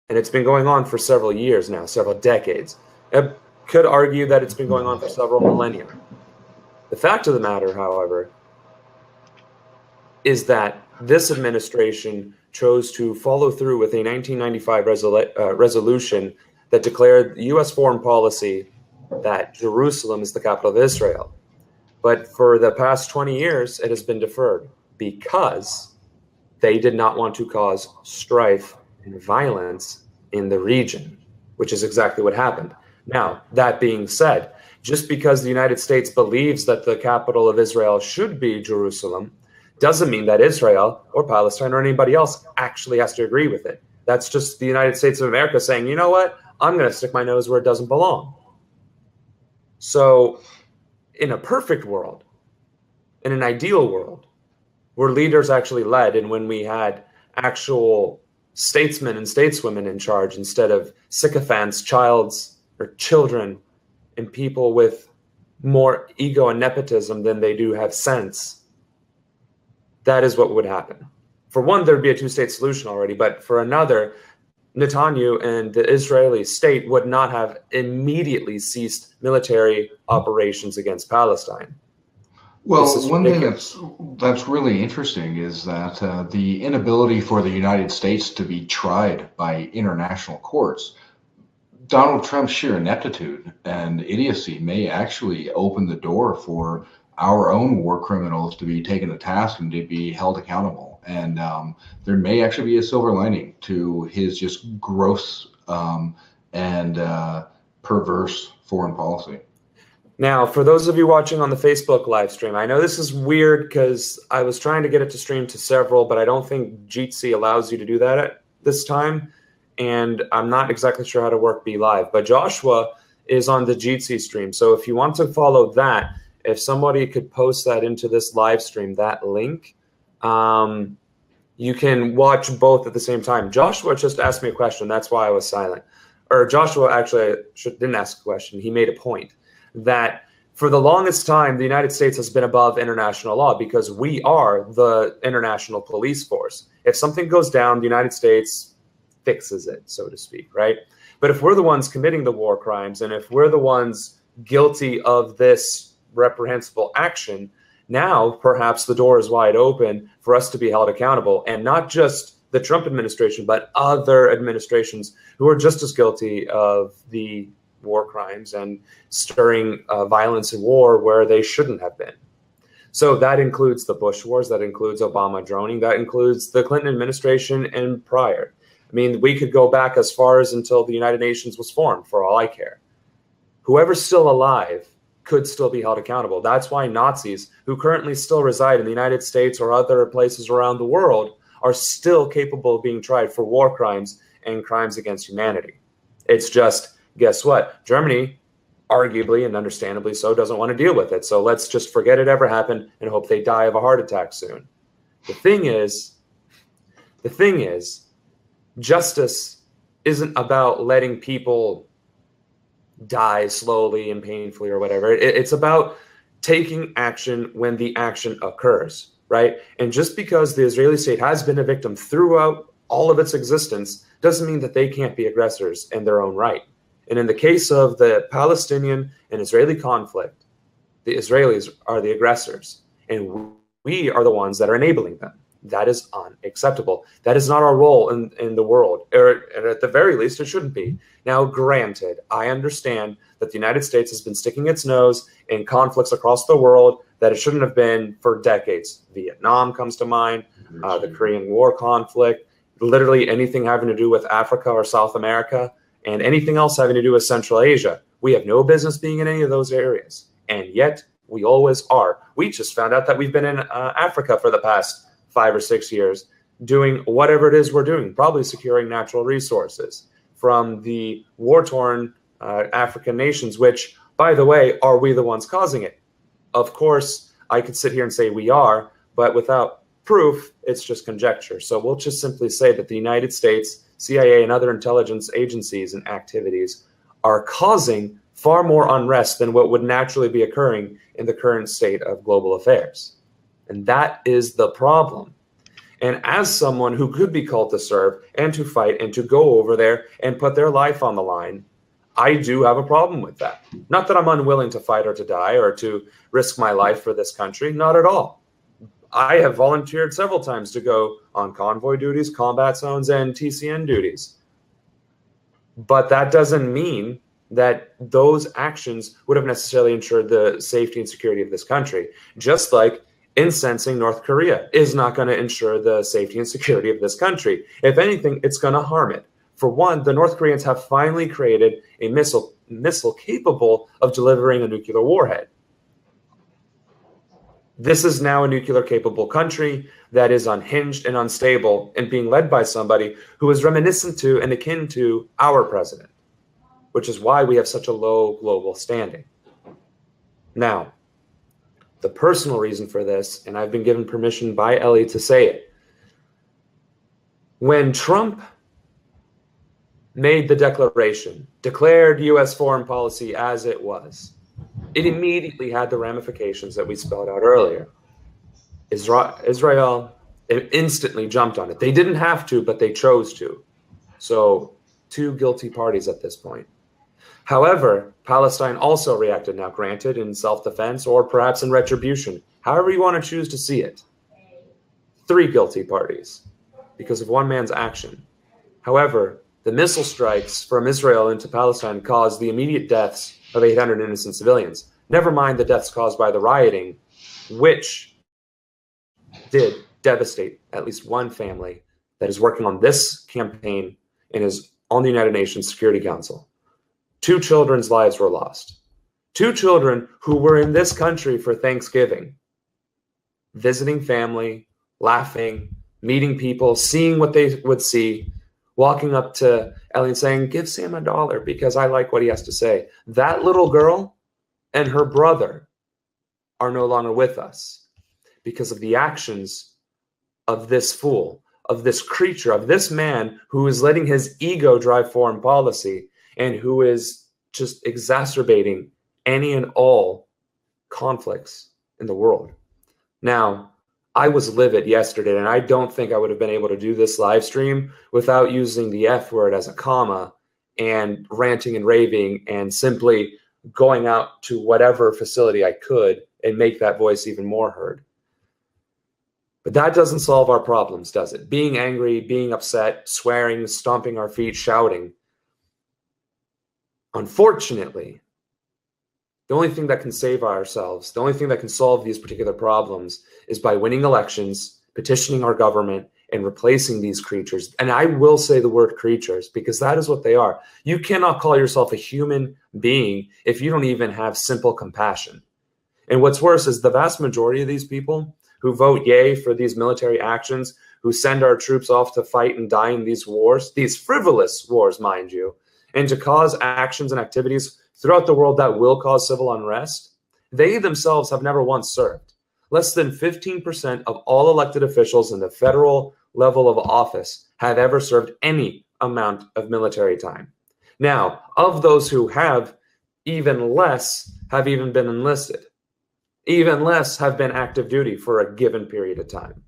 And it's been going on for several years now, several decades. I could argue that it's been going on for several millennia. The fact of the matter, however, is that this administration chose to follow through with a 1995 resolution that declared U.S. foreign policy that Jerusalem is the capital of Israel. But for the past 20 years, it has been deferred because they did not want to cause strife and violence in the region, which is exactly what happened. Now, that being said, just because the United States believes that the capital of Israel should be Jerusalem doesn't mean that Israel or Palestine or anybody else actually has to agree with it. That's just the United States of America saying, you know what, I'm going to stick my nose where it doesn't belong. So in a perfect world, in an ideal world, where leaders actually led and when we had actual statesmen and stateswomen in charge instead of sycophants, children, and people with more ego and nepotism than they do have sense, that is what would happen. For one, there'd be a two-state solution already, but for another, Netanyahu and the Israeli state would not have immediately ceased military operations against Palestine. Well, one thing that's really interesting is that the inability for the United States to be tried by international courts. Donald Trump's sheer ineptitude and idiocy may actually open the door for our own war criminals to be taken to task and to be held accountable. And there may actually be a silver lining to his just gross and perverse foreign policy. Now, for those of you watching on the Facebook live stream, I know this is weird because I was trying to get it to stream to several, but I don't think Jitsi allows you to do that at this time. And I'm not exactly sure how to work Be Live, but Joshua is on the Jitsi stream. So if you want to follow that, if somebody could post that into this live stream, that link, you can watch both at the same time. Joshua just asked me a question. That's why I was silent. Or Joshua actually didn't ask a question. He made a point that for the longest time, the United States has been above international law because we are the international police force. If something goes down, the United States fixes it, so to speak, right? But if we're the ones committing the war crimes and if we're the ones guilty of this reprehensible action, now perhaps the door is wide open for us to be held accountable, and not just the Trump administration, but other administrations who are just as guilty of the war crimes and stirring violence and war where they shouldn't have been. So that includes the Bush wars, that includes Obama droning, that includes the Clinton administration and prior. I mean, we could go back as far as until the United Nations was formed, for all I care. Whoever's still alive could still be held accountable. That's why Nazis who currently still reside in the United States or other places around the world are still capable of being tried for war crimes and crimes against humanity. It's just, guess what? Germany, arguably and understandably so, doesn't want to deal with it. So let's just forget it ever happened and hope they die of a heart attack soon. The thing is, justice isn't about letting people die slowly and painfully or whatever. It's about taking action when the action occurs, right? And just because the Israeli state has been a victim throughout all of its existence doesn't mean that they can't be aggressors in their own right. And in the case of the Palestinian and Israeli conflict, the Israelis are the aggressors, and we are the ones that are enabling them. That is unacceptable. That is not our role in the world, or at the very least, it shouldn't be. Now, granted, I understand that the United States has been sticking its nose in conflicts across the world that it shouldn't have been for decades. Vietnam comes to mind, the Korean War conflict, literally anything having to do with Africa or South America, and anything else having to do with Central Asia. We have no business being in any of those areas, and yet we always are. We just found out that we've been in Africa for the past 5 or 6 years doing whatever it is we're doing, probably securing natural resources from the war-torn African nations, which, by the way, are we the ones causing it? Of course, I could sit here and say we are, but without proof, it's just conjecture. So we'll just simply say that the United States, CIA, and other intelligence agencies and activities are causing far more unrest than what would naturally be occurring in the current state of global affairs. And that is the problem. And as someone who could be called to serve and to fight and to go over there and put their life on the line, I do have a problem with that. Not that I'm unwilling to fight or to die or to risk my life for this country, not at all. I have volunteered several times to go on convoy duties, combat zones, and TCN duties. But that doesn't mean that those actions would have necessarily ensured the safety and security of this country. Just like incensing North Korea is not going to ensure the safety and security of this country. If anything, it's going to harm it. For one, the North Koreans have finally created a missile capable of delivering a nuclear warhead. This is now a nuclear capable country that is unhinged and unstable and being led by somebody who is reminiscent to and akin to our president, which is why we have such a low global standing. Now, the personal reason for this, and I've been given permission by Ellie to say it, when Trump made the declaration, declared U.S. foreign policy as it was, it immediately had the ramifications that we spelled out earlier. Israel instantly jumped on it. They didn't have to, but they chose to. So, two guilty parties at this point. However, Palestine also reacted, now granted, in self-defense or perhaps in retribution, however you want to choose to see it. 3 guilty parties because of one man's action. However, the missile strikes from Israel into Palestine caused the immediate deaths of 800 innocent civilians. Never mind the deaths caused by the rioting, which did devastate at least one family that is working on this campaign and is on the United Nations Security Council. 2 children's lives were lost. 2 children who were in this country for Thanksgiving, visiting family, laughing, meeting people, seeing what they would see, walking up to Ellie and saying, "Give Sam $1 because I like what he has to say." That little girl and her brother are no longer with us because of the actions of this fool, of this creature, of this man who is letting his ego drive foreign policy and who is just exacerbating any and all conflicts in the world. Now, I was livid yesterday, and I don't think I would have been able to do this live stream without using the F word as a comma and ranting and raving and simply going out to whatever facility I could and make that voice even more heard. But that doesn't solve our problems, does it? Being angry, being upset, swearing, stomping our feet, shouting. Unfortunately, the only thing that can save ourselves, the only thing that can solve these particular problems is by winning elections, petitioning our government, and replacing these creatures. And I will say the word creatures because that is what they are. You cannot call yourself a human being if you don't even have simple compassion. And what's worse is the vast majority of these people who vote yay for these military actions, who send our troops off to fight and die in these wars, these frivolous wars, mind you, and to cause actions and activities throughout the world that will cause civil unrest, they themselves have never once served. Less than 15% of all elected officials in the federal level of office have ever served any amount of military time. Now, of those who have, even less have even been enlisted. Even less have been active duty for a given period of time.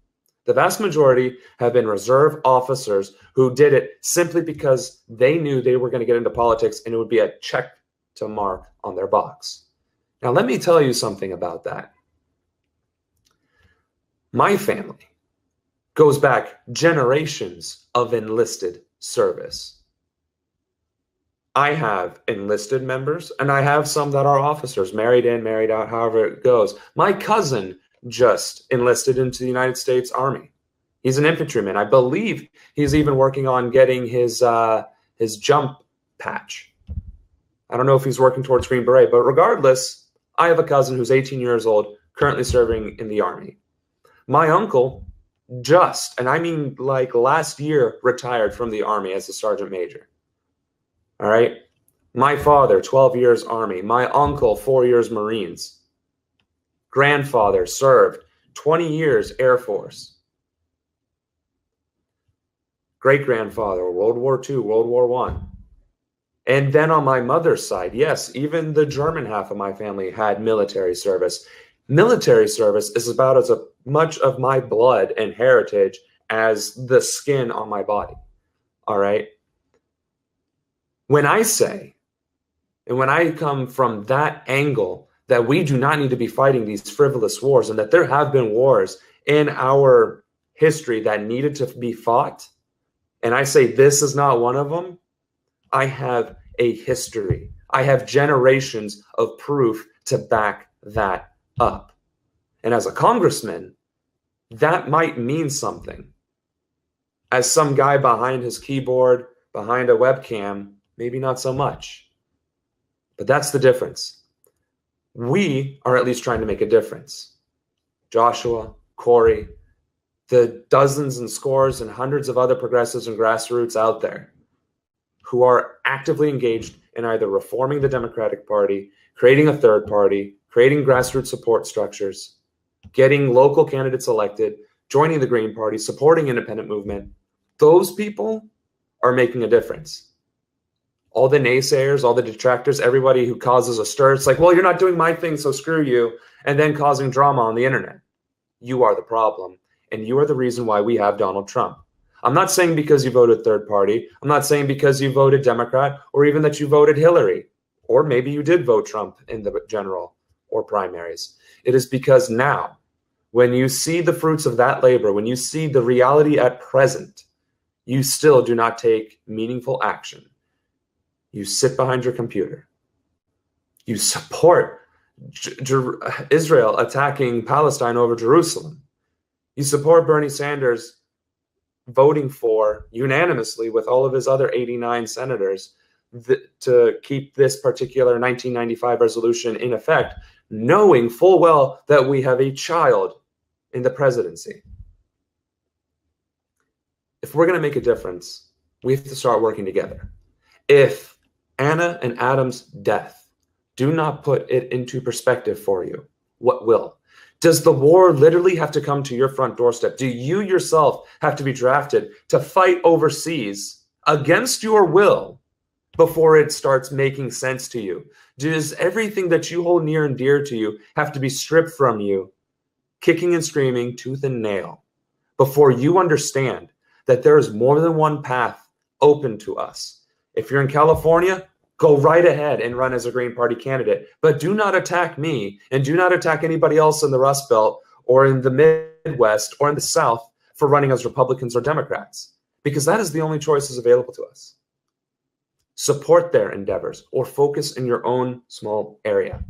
The vast majority have been reserve officers who did it simply because they knew they were going to get into politics and it would be a check to mark on their box. Now, let me tell you something about that. My family goes back generations of enlisted service. I have enlisted members, and I have some that are officers, married in, married out, however it goes. My cousin just enlisted into the United States Army. He's an infantryman. I believe he's even working on getting his jump patch. I don't know if he's working towards Green Beret, but regardless, I have a cousin who's 18 years old, currently serving in the Army. My uncle just, and I mean like last year, retired from the Army as a sergeant major. All right. My father, 12 years Army. My uncle, 4 years Marines. Grandfather served 20 years Air Force. Great-grandfather, World War II, World War I. And then on my mother's side, yes, even the German half of my family had military service. Military service is about as much of my blood and heritage as the skin on my body. All right. When I say, and when I come from that angle, that we do not need to be fighting these frivolous wars, and that there have been wars in our history that needed to be fought, and I say this is not one of them, I have a history. I have generations of proof to back that up. And as a congressman, that might mean something. As some guy behind his keyboard, behind a webcam, maybe not so much. But that's the difference. We are at least trying to make a difference. Joshua, Corey, the dozens and scores and hundreds of other progressives and grassroots out there who are actively engaged in either reforming the Democratic Party, creating a third party, creating grassroots support structures, getting local candidates elected, joining the Green Party, supporting independent movement. Those people are making a difference. All the naysayers, all the detractors, everybody who causes a stir, it's like, well, you're not doing my thing, so screw you, and then causing drama on the internet. You are the problem, and you are the reason why we have Donald Trump. I'm not saying because you voted third party. I'm not saying because you voted Democrat, or even that you voted Hillary, or maybe you did vote Trump in the general or primaries. It is because now, when you see the fruits of that labor, when you see the reality at present, you still do not take meaningful action. You sit behind your computer. You support Israel attacking Palestine over Jerusalem. You support Bernie Sanders voting for unanimously with all of his other 89 senators to keep this particular 1995 resolution in effect, knowing full well that we have a child in the presidency. If we're going to make a difference, we have to start working together. If Anna and Adam's death do not put it into perspective for you, what will? Does the war literally have to come to your front doorstep? Do you yourself have to be drafted to fight overseas against your will before it starts making sense to you? Does everything that you hold near and dear to you have to be stripped from you, kicking and screaming, tooth and nail, before you understand that there is more than one path open to us? If you're in California, go right ahead and run as a Green Party candidate, but do not attack me and do not attack anybody else in the Rust Belt or in the Midwest or in the South for running as Republicans or Democrats, because that is the only choices available to us. Support their endeavors or focus in your own small area.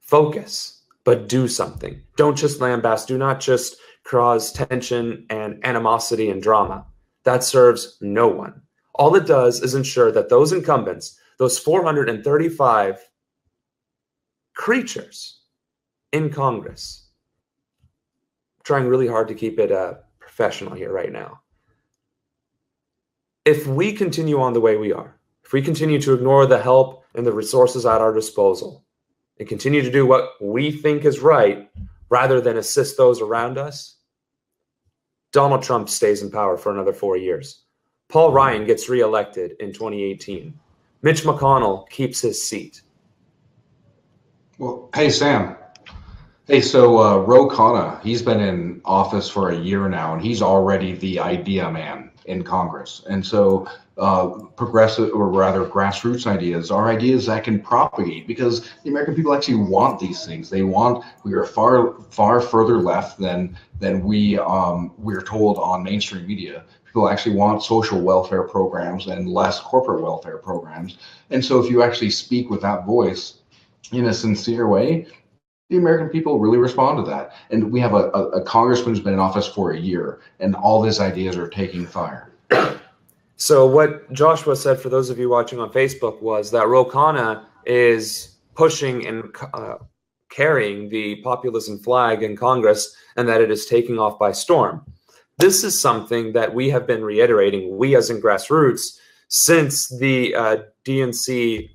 Focus, but do something. Don't just lambast. Do not just cause tension and animosity and drama. That serves no one. All it does is ensure that those incumbents, those 435 creatures in Congress, I'm trying really hard to keep it professional here right now. If we continue on the way we are, if we continue to ignore the help and the resources at our disposal, and continue to do what we think is right rather than assist those around us, Donald Trump stays in power for another 4 years. Paul Ryan gets reelected in 2018. Mitch McConnell keeps his seat. Well, hey, Sam. Hey, so Ro Khanna, he's been in office for a year now, and he's already the idea man in Congress. And so progressive, or rather grassroots ideas, are ideas that can propagate, because the American people actually want these things. We are far further left than we're told on mainstream media. People actually want social welfare programs and less corporate welfare programs. And so if you actually speak with that voice in a sincere way, the American people really respond to that. And we have a congressman who's been in office for a year, and all his ideas are taking fire. So what Joshua said, for those of you watching on Facebook, was that Ro Khanna is pushing and carrying the populism flag in Congress, and that it is taking off by storm. This is something that we have been reiterating, we as in grassroots, since the DNC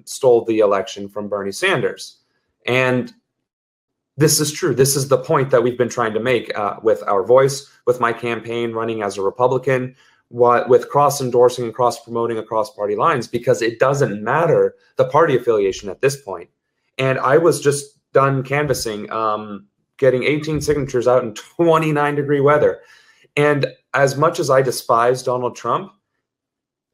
stole the election from Bernie Sanders. And this is true. This is the point that we've been trying to make with our voice, with my campaign running as a Republican, with cross-endorsing and cross-promoting across party lines, because it doesn't matter the party affiliation at this point. And I was just done canvassing getting 18 signatures out in 29-degree weather. And as much as I despise Donald Trump,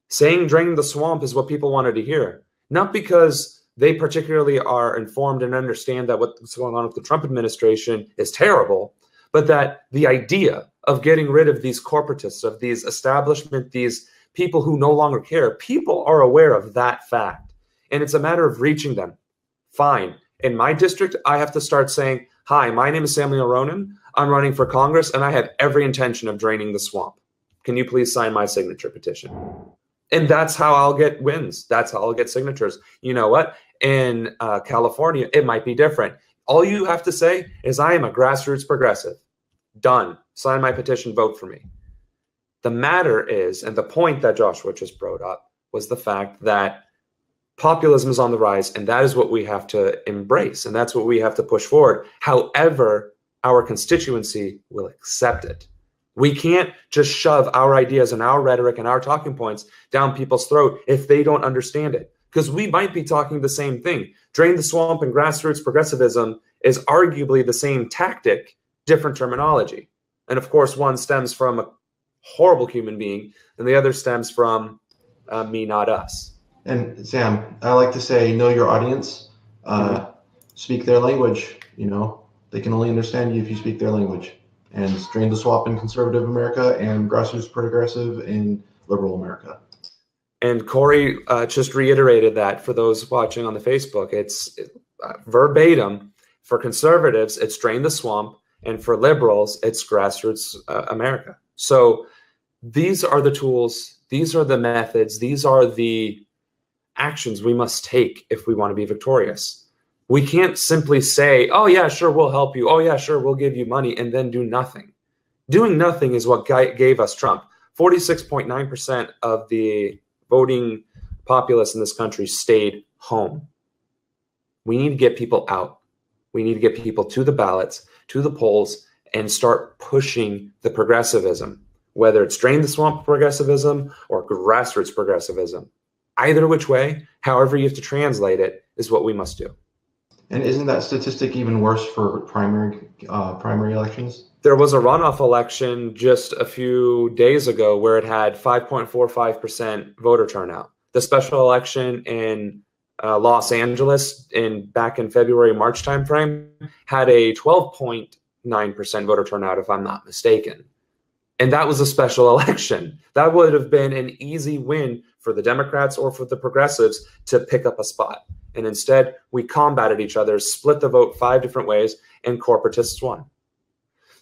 saying drain the swamp is what people wanted to hear. Not because they particularly are informed and understand that what's going on with the Trump administration is terrible, but that the idea of getting rid of these corporatists, of these establishment, these people who no longer care, people are aware of that fact. And it's a matter of reaching them. Fine. In my district, I have to start saying, hi, my name is Samuel Ronan. I'm running for Congress, and I have every intention of draining the swamp. Can you please sign my signature petition? And that's how I'll get wins. That's how I'll get signatures. You know what? In California, it might be different. All you have to say is, I am a grassroots progressive. Done. Sign my petition, vote for me. The matter is, and the point that Joshua just brought up, was the fact that populism is on the rise, and that is what we have to embrace, and that's what we have to push forward. However, our constituency will accept it. We can't just shove our ideas and our rhetoric and our talking points down people's throat if they don't understand it, because we might be talking the same thing. Drain the swamp and grassroots progressivism is arguably the same tactic, different terminology. And of course, one stems from a horrible human being, and the other stems from me, not us. And Sam, I like to say, know your audience, speak their language. You know, they can only understand you if you speak their language. And drain the swamp in conservative America and grassroots progressive in liberal America. And Corey just reiterated that for those watching on the Facebook. It's verbatim. For conservatives, it's drain the swamp, and for liberals, it's grassroots America. So these are the tools, these are the methods, these are the actions we must take if we want to be victorious. We can't simply say, oh yeah, sure, we'll help you. Oh yeah, sure, we'll give you money, and then do nothing. Doing nothing is what gave us Trump. 46.9% of the voting populace in this country stayed home. We need to get people out. We need to get people to the ballots, to the polls, and start pushing the progressivism, whether it's drain the swamp progressivism or grassroots progressivism. Either which way, however you have to translate it, is what we must do. And isn't that statistic even worse for primary elections? There was a runoff election just a few days ago where it had 5.45% voter turnout. The special election in Los Angeles back in February, March timeframe had a 12.9% voter turnout, if I'm not mistaken. And that was a special election. That would have been an easy win for the Democrats or for the progressives to pick up a spot. And instead, we combated each other, split the vote 5 different ways, and corporatists won.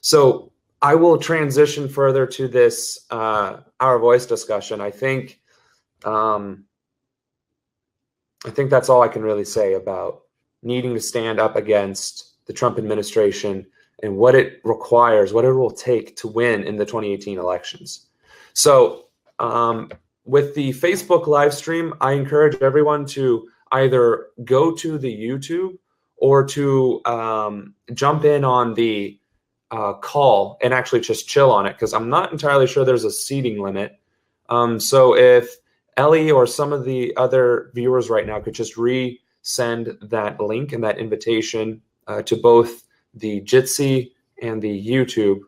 So I will transition further to this Our Voice discussion. I think that's all I can really say about needing to stand up against the Trump administration and what it requires, what it will take to win in the 2018 elections. So with the Facebook live stream, I encourage everyone to either go to the YouTube or to jump in on the call and actually just chill on it, because I'm not entirely sure there's a seating limit. So if Ellie or some of the other viewers right now could just resend that link and that invitation to both the Jitsi and the YouTube,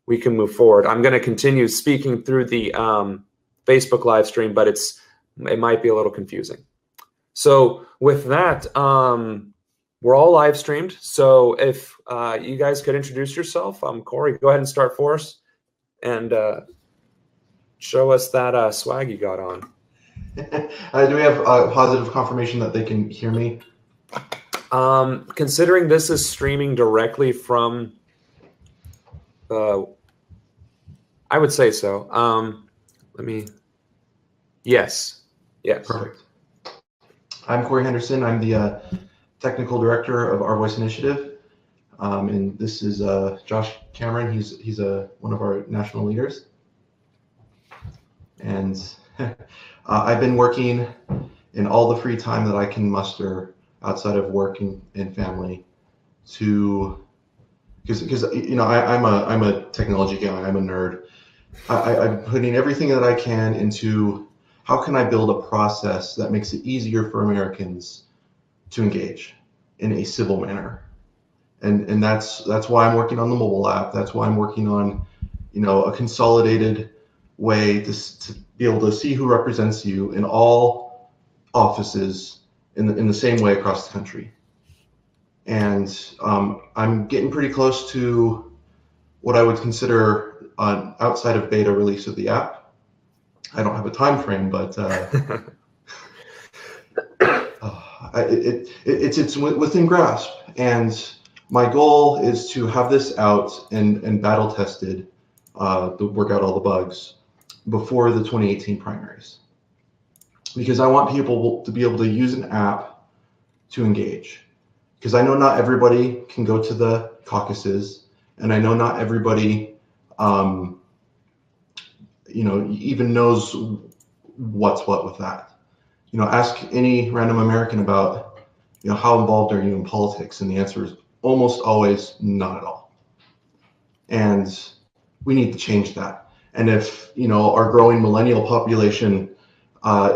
we can move forward. I'm going to continue speaking through the Facebook live stream, but it might be a little confusing. So with that, we're all live streamed. So if you guys could introduce yourself, Corey, go ahead and start for us and show us that swag you got on. Do we have positive confirmation that they can hear me? Considering this is streaming directly from, I would say so. Yes. Perfect. I'm Corey Henderson. I'm the technical director of Our Voice Initiative. And this is Josh Cameron. He's one of our national leaders. And I've been working in all the free time that I can muster outside of working and family because I'm a technology guy. I'm a nerd. I'm putting everything that I can into how can I build a process that makes it easier for Americans to engage in a civil manner. And that's why I'm working on the mobile app. That's why I'm working on, a consolidated way to be able to see who represents you in all offices in the same way across the country. And I'm getting pretty close to what I would consider an outside of beta release of the app. I don't have a time frame, but it's within grasp. And my goal is to have this out and battle tested, to work out all the bugs before the 2018 primaries. Because I want people to be able to use an app to engage. Because I know not everybody can go to the caucuses, and I know not everybody, even knows what's what with that. Ask any random American about, how involved are you in politics, and the answer is almost always not at all. And we need to change that. And if our growing millennial population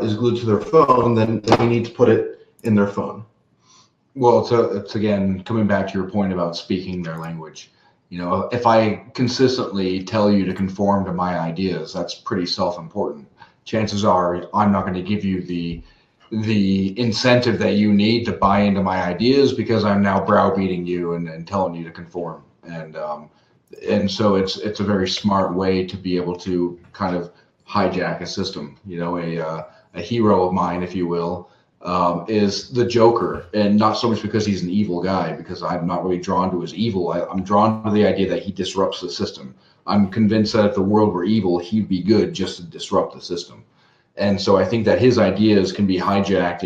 is glued to their phone, then we need to put it in their phone. Well, it's again coming back to your point about speaking their language. If I consistently tell you to conform to my ideas, that's pretty self-important. Chances are I'm not going to give you the incentive that you need to buy into my ideas, because I'm now browbeating you and telling you to conform. And so it's a very smart way to be able to kind of hijack a system. A hero of mine, if you will, is the Joker, and not so much because he's an evil guy, because I'm not really drawn to his evil. I'm drawn to the idea that he disrupts the system. I'm convinced that if the world were evil, he'd be good just to disrupt the system. And so I think that his ideas can be hijacked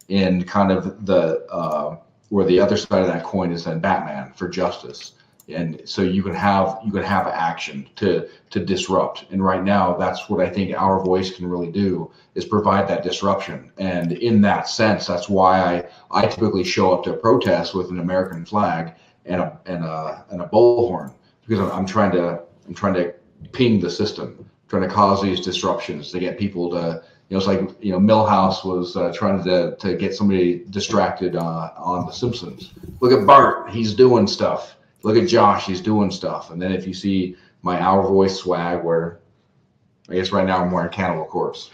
in kind of the where the other side of that coin is then Batman for justice. And so you can have action to disrupt. And right now, that's what I think Our Voice can really do, is provide that disruption. And in that sense, that's why I typically show up to protests with an American flag and a bullhorn, because I'm trying to ping the system, trying to cause these disruptions to get people to, it's like, Milhouse was trying to get somebody distracted on The Simpsons. Look at Bart, he's doing stuff. Look at Josh, he's doing stuff. And then if you see my Our Voice swag, where I guess right now I'm wearing Cannibal Corpse,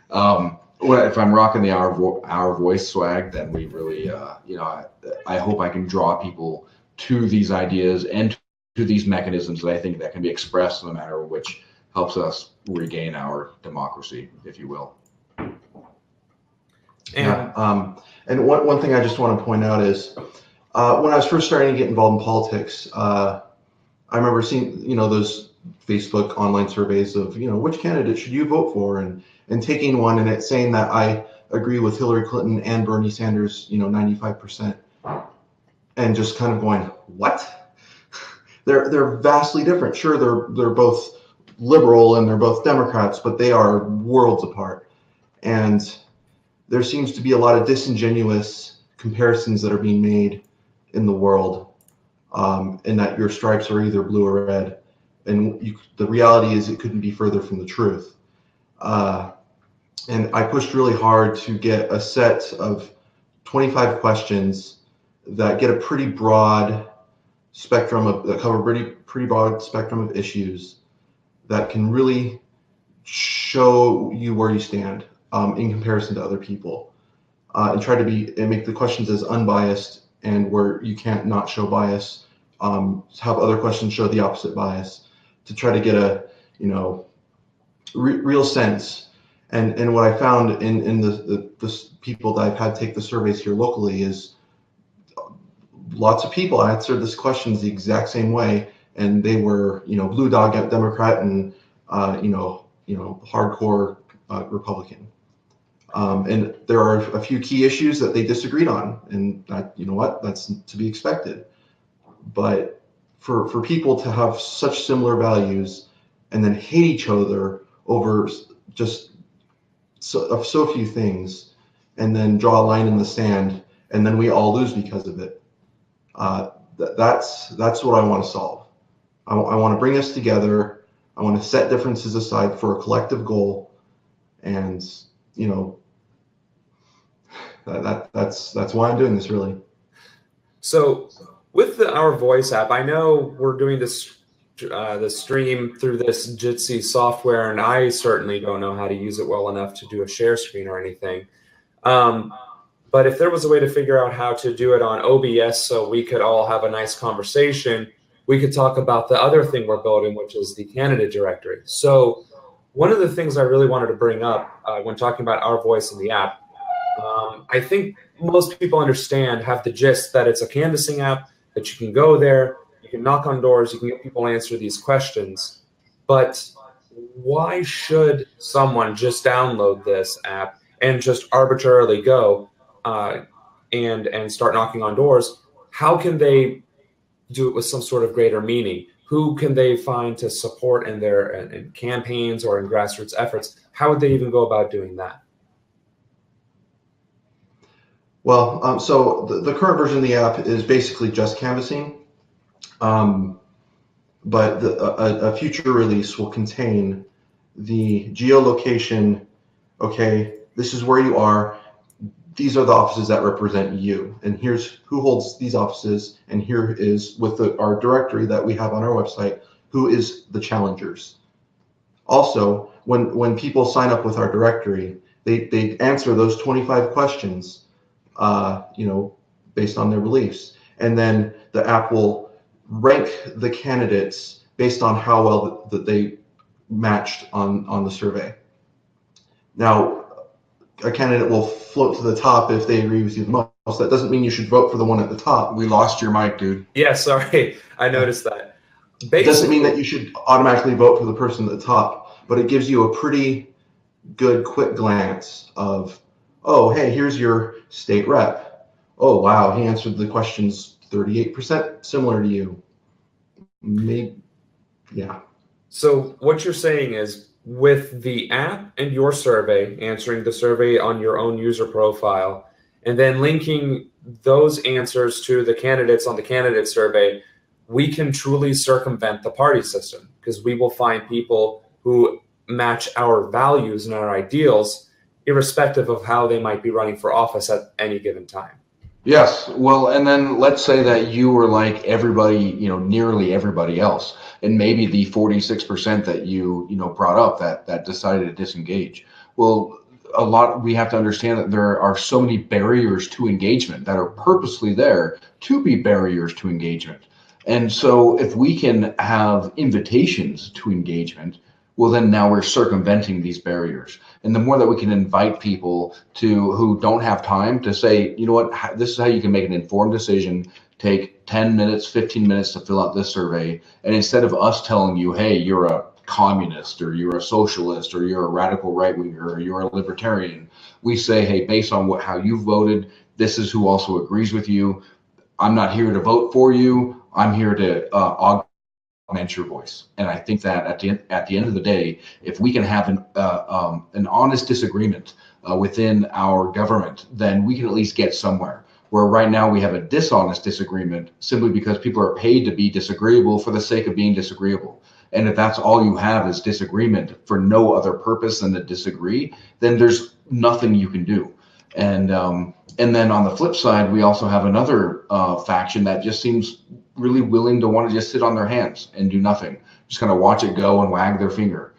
but if I'm rocking the Our Voice swag, then we really, I hope I can draw people to these ideas and to these mechanisms that I think that can be expressed in a manner which helps us regain our democracy, if you will. And one thing I just want to point out is, when I was first starting to get involved in politics, I remember seeing, those Facebook online surveys of, which candidate should you vote for, and taking one and it saying that I agree with Hillary Clinton and Bernie Sanders, 95%, and just kind of going, what? They're vastly different. Sure, they're both liberal and they're both Democrats, but they are worlds apart. And there seems to be a lot of disingenuous comparisons that are being made in the world, in that your stripes are either blue or red, and the reality is it couldn't be further from the truth. And I pushed really hard to get a set of 25 questions that get a pretty broad spectrum that cover pretty broad spectrum of issues that can really show you where you stand in comparison to other people, and try to make the questions as unbiased, and where you can't not show bias, have other questions show the opposite bias, to try to get a real sense. And what I found in the people that I've had take the surveys here locally is lots of people answered this questions the exact same way, and they were blue dog Democrat and hardcore Republican. And there are a few key issues that they disagreed on, and that, that's to be expected. But for people to have such similar values and then hate each other over just so few things, and then draw a line in the sand, and then we all lose because of it. That's what I want to solve. I want to bring us together. I want to set differences aside for a collective goal, and that's why I'm doing this, really. So with Our Voice app, I know we're doing this the stream through this Jitsi software, and I certainly don't know how to use it well enough to do a share screen or anything. But if there was a way to figure out how to do it on OBS so we could all have a nice conversation, we could talk about the other thing we're building, which is the candidate directory. So one of the things I really wanted to bring up when talking about Our Voice in the app, I think most people understand, have the gist that it's a canvassing app, that you can go there, you can knock on doors, you can get people to answer these questions. But why should someone just download this app and just arbitrarily go and start knocking on doors? How can they do it with some sort of greater meaning? Who can they find to support in their in campaigns or in grassroots efforts? How would they even go about doing that? Well, so the current version of the app is basically just canvassing, but a future release will contain the geolocation. Okay, this is where you are. These are the offices that represent you, and here's who holds these offices, and here is with our directory that we have on our website, who is the challengers. Also, when people sign up with our directory, they answer those 25 questions, based on their beliefs, and then the app will rank the candidates based on how well that they matched on the survey. Now, a candidate will float to the top if they agree with you the most. That doesn't mean you should vote for the one at the top. We lost your mic, dude. Yeah, sorry. I noticed that. It doesn't mean that you should automatically vote for the person at the top, but it gives you a pretty good quick glance of, oh, hey, here's your state rep. Oh, wow, he answered the questions 38% similar to you. Maybe, yeah. So what you're saying is, with the app and your survey, answering the survey on your own user profile, and then linking those answers to the candidates on the candidate survey, we can truly circumvent the party system, because we will find people who match our values and our ideals, irrespective of how they might be running for office at any given time. Yes. Well, and then let's say that you were like everybody, nearly everybody else, and maybe the 46% that you brought up that decided to disengage. Well, we have to understand that there are so many barriers to engagement that are purposely there to be barriers to engagement. And so if we can have invitations to engagement, well, then now we're circumventing these barriers. And the more that we can invite people who don't have time to say, you know what, this is how you can make an informed decision, take 10 minutes, 15 minutes to fill out this survey. And instead of us telling you, hey, you're a communist, or you're a socialist, or you're a radical right winger, or you're a libertarian, we say, hey, based on how you voted, this is who also agrees with you. I'm not here to vote for you. I'm here to augment your voice. And I think that at the end of the day, if we can have an honest disagreement within our government, then we can at least get somewhere. Where right now we have a dishonest disagreement simply because people are paid to be disagreeable for the sake of being disagreeable. And if that's all you have is disagreement for no other purpose than to disagree, then there's nothing you can do. And then on the flip side, we also have another faction that just seems really willing to want to just sit on their hands and do nothing, just kind of watch it go and wag their finger.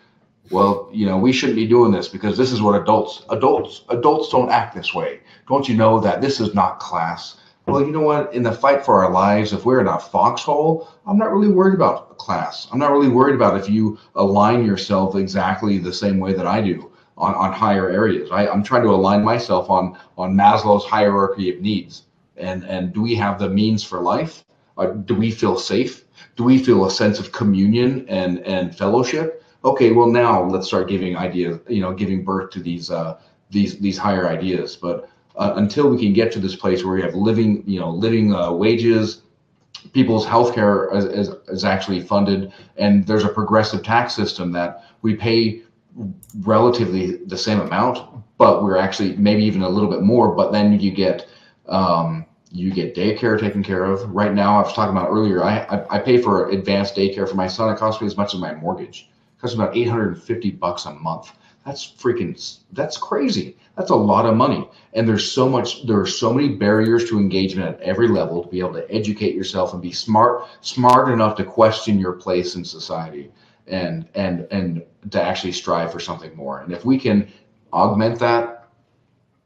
Well, we shouldn't be doing this because this is what adults don't act this way. Don't you know that this is not class? Well, you know what? In the fight for our lives, if we're in a foxhole, I'm not really worried about class. I'm not really worried about if you align yourself exactly the same way that I do on higher areas. I'm trying to align myself on Maslow's hierarchy of needs. And do we have the means for life? Do we feel safe? Do we feel a sense of communion and fellowship? Okay, well now let's start giving ideas, giving birth to these higher ideas. But until we can get to this place where we have living wages, people's healthcare is actually funded, and there's a progressive tax system that we pay relatively the same amount, but we're actually maybe even a little bit more. But then you get daycare taken care of. Right now, I was talking about earlier, I pay for advanced daycare for my son. It costs me as much as my mortgage. It costs me about $850 a month. that's crazy. That's a lot of money. And there are so many barriers to engagement at every level to be able to educate yourself and be smart enough to question your place in society and to actually strive for something more. And if we can augment that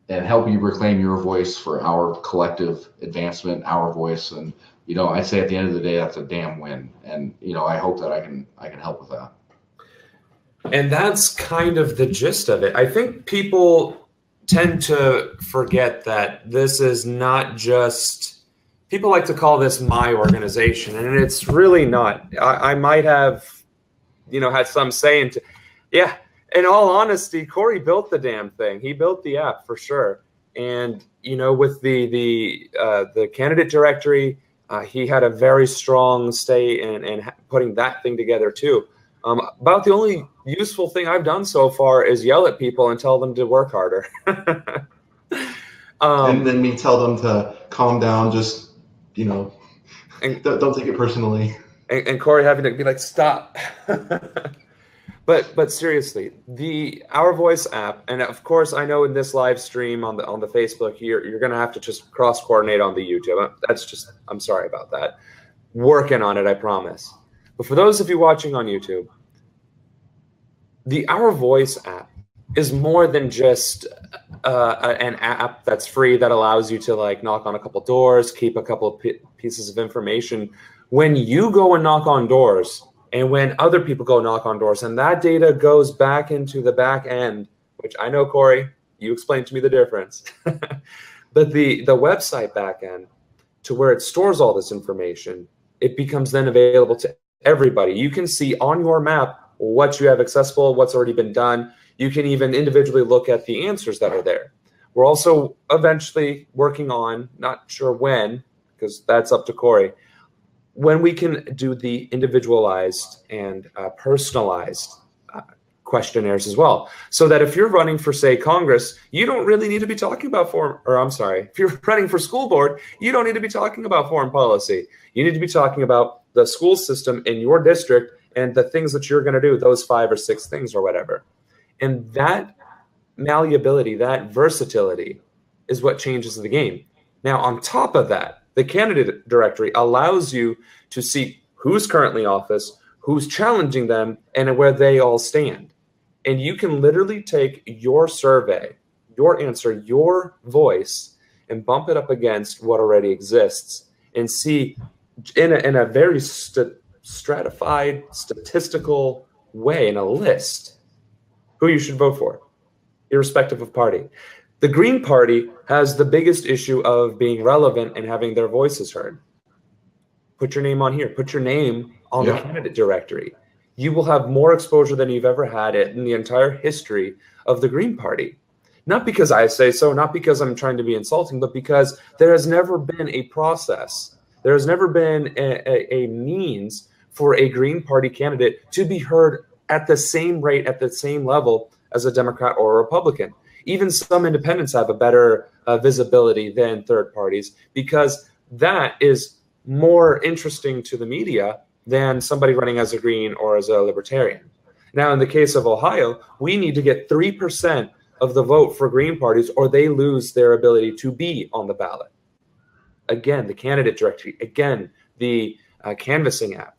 and help you reclaim your voice for our collective advancement, our voice, and I say at the end of the day, that's a damn win. And I hope that I can help with that. And that's kind of the gist of it. I think people tend to forget that this is not just, people like to call this my organization, and it's really not. I might have, had some say into, yeah, in all honesty, Corey built the damn thing. He built the app for sure. And, with the candidate directory, he had a very strong stay in putting that thing together too. About the only useful thing I've done so far is yell at people and tell them to work harder. And then we tell them to calm down, just, don't take it personally. And Corey having to be like, stop. But seriously, the Our Voice app, and of course, I know in this live stream on the Facebook, you're going to have to just cross coordinate on the YouTube. I'm sorry about that. Working on it, I promise. But for those of you watching on YouTube, the Our Voice app is more than just an app that's free that allows you to knock on a couple doors, keep a couple of pieces of information. When you go and knock on doors, and when other people go knock on doors, and that data goes back into the back end, which I know, Corey, you explained to me the difference, but the website back end to where it stores all this information, it becomes then available to everybody. You can see on your map what you have accessible, what's already been done. You can even individually look at the answers that are there. We're also eventually working on, not sure when, because that's up to Corey, when we can do the individualized and personalized questionnaires as well. So that if you're running for, say, Congress, you don't really need to be talking about if you're running for school board, you don't need to be talking about foreign policy. You need to be talking about the school system in your district and the things that you're going to do, those 5 or 6 things or whatever. And that malleability, that versatility is what changes the game. Now, on top of that, the candidate directory allows you to see who's currently in office, who's challenging them, and where they all stand. And you can literally take your survey, your answer, your voice, and bump it up against what already exists and see in a very stratified, statistical way, in a list, who you should vote for, irrespective of party. The Green Party has the biggest issue of being relevant and having their voices heard. Put your name on here. Put your name on the candidate directory. You will have more exposure than you've ever had in the entire history of the Green Party. Not because I say so, not because I'm trying to be insulting, but because there has never been a process. There has never been a means for a Green Party candidate to be heard at the same rate, at the same level as a Democrat or a Republican. Even some independents have a better visibility than third parties because that is more interesting to the media than somebody running as a Green or as a Libertarian. Now, in the case of Ohio, we need to get 3% of the vote for Green parties or they lose their ability to be on the ballot. Again, the candidate directory, again, the canvassing app.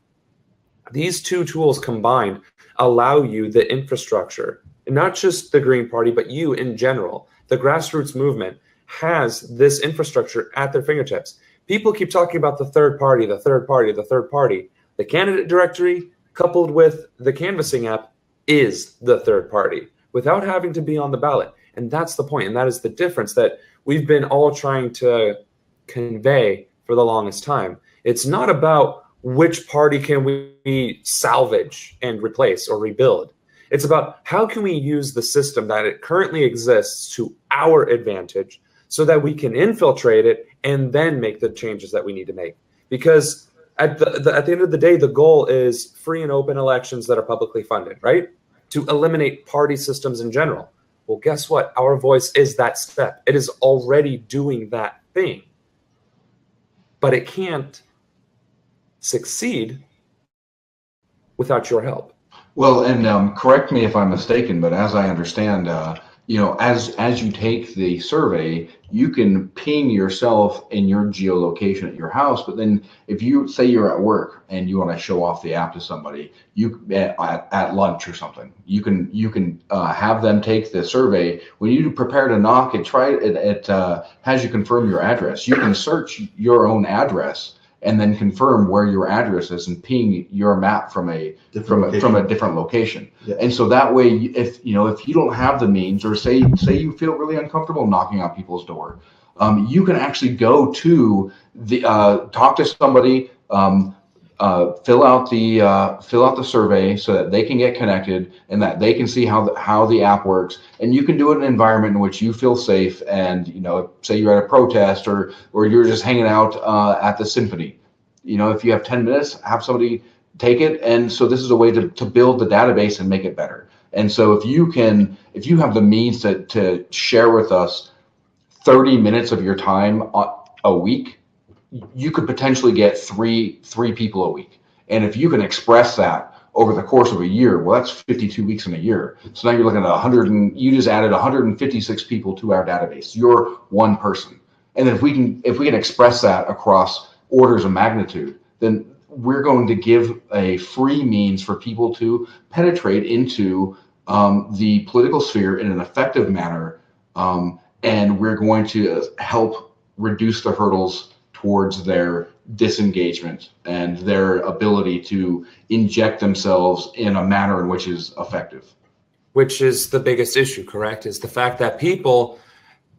These two tools combined allow you the infrastructure, not just the Green Party, but you in general. The grassroots movement has this infrastructure at their fingertips. People keep talking about the third party, the third party, the third party. The candidate directory coupled with the canvassing app is the third party without having to be on the ballot. And that's the point. And that is the difference that we've been all trying to convey for the longest time. It's not about which party can we salvage and replace or rebuild. It's about how can we use the system that it currently exists to our advantage so that we can infiltrate it and then make the changes that we need to make. Because at the end of the day, the goal is free and open elections that are publicly funded, right? To eliminate party systems in general. Well, guess what? Our Voice is that step. It is already doing that thing. But it can't succeed without your help. Well, and correct me if I'm mistaken, but as I understand, as you take the survey, you can ping yourself in your geolocation at your house. But then, if you say you're at work and you want to show off the app to somebody, you at lunch or something, you can have them take the survey. When you prepare to knock, it has you confirm your address. You can search your own address and then confirm where your address is and ping your map from a different location. Yeah. And so that way, if you don't have the means, or say you feel really uncomfortable knocking on people's door, you can actually go to the talk to somebody, fill out the survey so that they can get connected and that they can see how the app works. And you can do it in an environment in which you feel safe. And say you're at a protest or you're just hanging out at the symphony. If you have 10 minutes, have somebody take it. And so this is a way to build the database and make it better. And so if you have the means to share with us 30 minutes of your time a week, you could potentially get three people a week. And if you can express that over the course of a year, well, that's 52 weeks in a year. So now you're looking at you just added 156 people to our database. You're one person. And then if we can express that across orders of magnitude, then we're going to give a free means for people to penetrate into the political sphere in an effective manner. And we're going to help reduce the hurdles towards their disengagement and their ability to inject themselves in a manner in which is effective. Which is the biggest issue, correct? Is the fact that people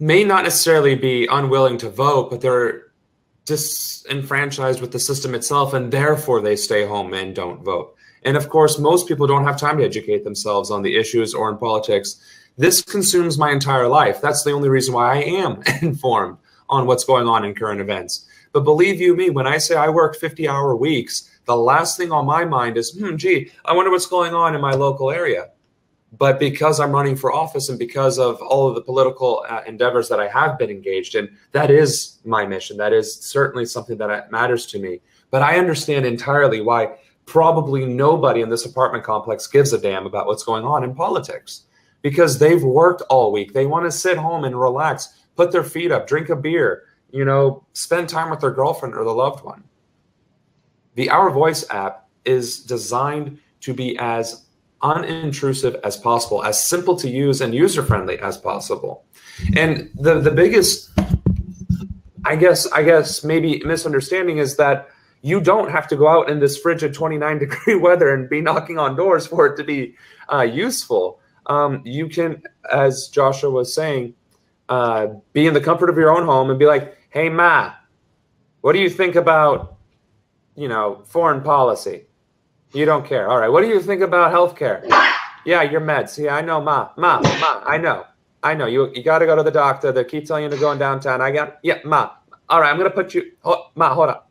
may not necessarily be unwilling to vote, but they're disenfranchised with the system itself, and therefore they stay home and don't vote. And of course, most people don't have time to educate themselves on the issues or in politics. This consumes my entire life. That's the only reason why I am informed on what's going on in current events. But believe you me, when I say I work 50-hour weeks, the last thing on my mind is, I wonder what's going on in my local area. But because I'm running for office and because of all of the political endeavors that I have been engaged in, that is my mission. That is certainly something that matters to me. But I understand entirely why probably nobody in this apartment complex gives a damn about what's going on in politics, because they've worked all week. They want to sit home and relax, put their feet up, drink a beer, spend time with their girlfriend or the loved one. The Our Voice app is designed to be as unintrusive as possible, as simple to use and user-friendly as possible. And the biggest, I guess maybe misunderstanding is that you don't have to go out in this frigid 29-degree weather and be knocking on doors for it to be useful. You can, as Joshua was saying, be in the comfort of your own home and be like, hey, Ma, what do you think about, foreign policy? You don't care. All right. What do you think about healthcare? Yeah, your meds. Yeah, I know, Ma, I know. You got to go to the doctor. They keep telling you to go in downtown. Ma. All right, I'm going to put you, Ma, hold up.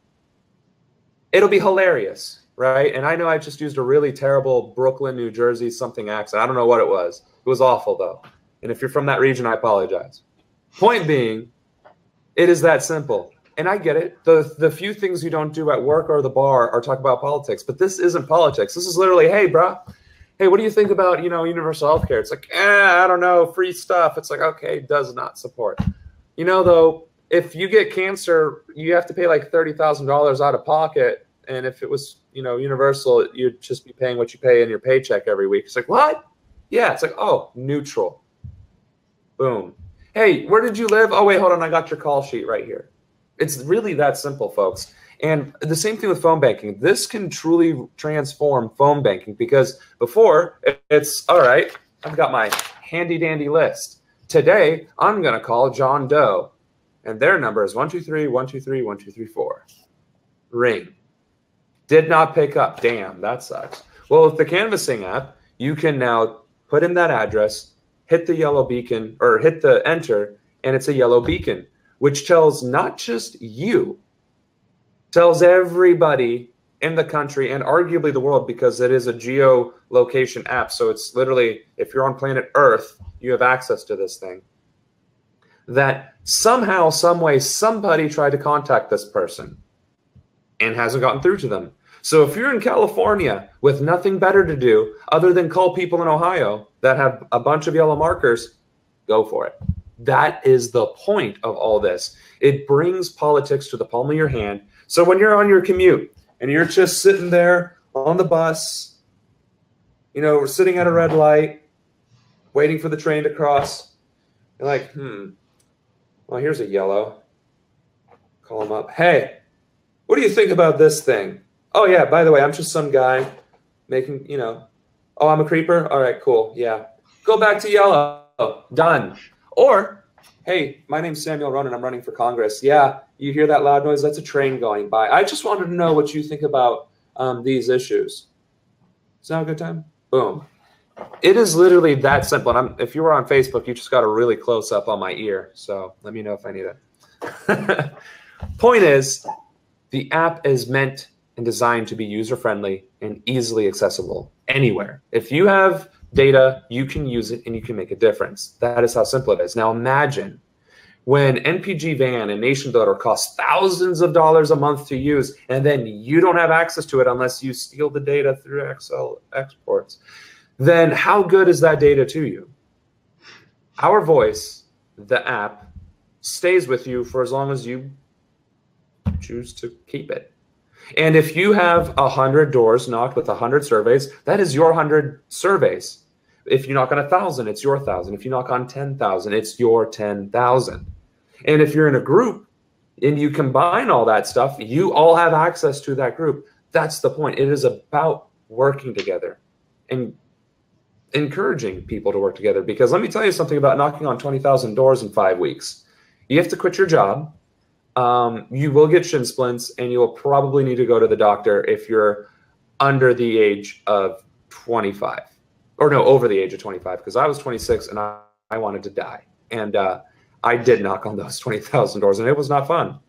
It'll be hilarious, right? And I know I just used a really terrible Brooklyn, New Jersey something accent. I don't know what it was. It was awful, though. And if you're from that region, I apologize. Point being, it is that simple. And I get it. The few things you don't do at work or the bar are talk about politics. But this isn't politics. This is literally, hey, bro. Hey, what do you think about, universal healthcare? It's like, I don't know, free stuff. It's like, okay, does not support. Though, if you get cancer, you have to pay like $30,000 out of pocket. And if it was, universal, you'd just be paying what you pay in your paycheck every week. It's like, what? Yeah, it's like, oh, neutral. Boom. Hey, where did you live? Oh, wait, hold on. I got your call sheet right here. It's really that simple, folks. And the same thing with phone banking. This can truly transform phone banking, because before it's, all right, I've got my handy dandy list. Today, I'm going to call John Doe, and their number is 123-123-1234. Ring. Did not pick up. Damn, that sucks. Well, with the canvassing app, you can now put in that address, hit the yellow beacon, or hit the enter, and it's a yellow beacon, which tells not just you, tells everybody in the country and arguably the world, because it is a geolocation app. So it's literally, if you're on planet Earth, you have access to this thing, that somehow, some way, somebody tried to contact this person and hasn't gotten through to them. So if you're in California with nothing better to do other than call people in Ohio that have a bunch of yellow markers, go for it. That is the point of all this. It brings politics to the palm of your hand. So when you're on your commute and you're just sitting there on the bus, you know, we're sitting at a red light, waiting for the train to cross, you're like, well, here's a yellow. Call him up. Hey, what do you think about this thing? Oh, yeah, by the way, I'm just some guy making, you know, oh, I'm a creeper? All right, cool. Yeah. Go back to yellow. Done. Or, hey, my name's Samuel Ronan. I'm running for Congress. Yeah, you hear that loud noise? That's a train going by. I just wanted to know what you think about these issues. Is now a good time? Boom. It is literally that simple. And if you were on Facebook, you just got a really close up on my ear. So let me know if I need it. Point is, the app is meant and designed to be user-friendly and easily accessible anywhere. If you have data, you can use it and you can make a difference. That is how simple it is. Now imagine when NPG Van and Nation Builder cost thousands of dollars a month to use, and then you don't have access to it unless you steal the data through Excel exports. Then how good is that data to you? Our Voice, the app, stays with you for as long as you choose to keep it. And if you have 100 doors knocked with 100 surveys, that is your 100 surveys. If you knock on 1,000, it's your 1,000. If you knock on 10,000, it's your 10,000. And if you're in a group and you combine all that stuff, you all have access to that group. That's the point. It is about working together and encouraging people to work together. Because let me tell you something about knocking on 20,000 doors in 5 weeks. You have to quit your job. You will get shin splints, and you will probably need to go to the doctor if you're under the age of 25. Or no, over the age of 25, because I was 26 and I wanted to die. And I did knock on those 20,000 doors, and it was not fun.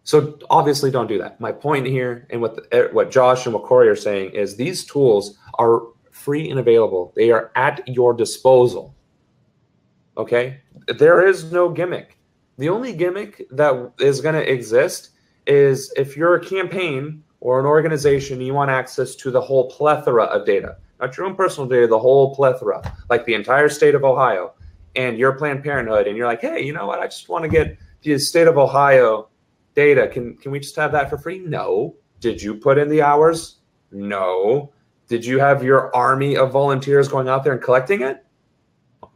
So obviously don't do that. My point here, and what Josh and what Corey are saying, is these tools are free and available. They are at your disposal. Okay? There is no gimmick. The only gimmick that is going to exist is if you're a campaign or an organization and you want access to the whole plethora of data, not your own personal data, the whole plethora, like the entire state of Ohio, and you're Planned Parenthood, and you're like, hey, you know what? I just want to get the state of Ohio data. Can we just have that for free? No. Did you put in the hours? No. Did you have your army of volunteers going out there and collecting it?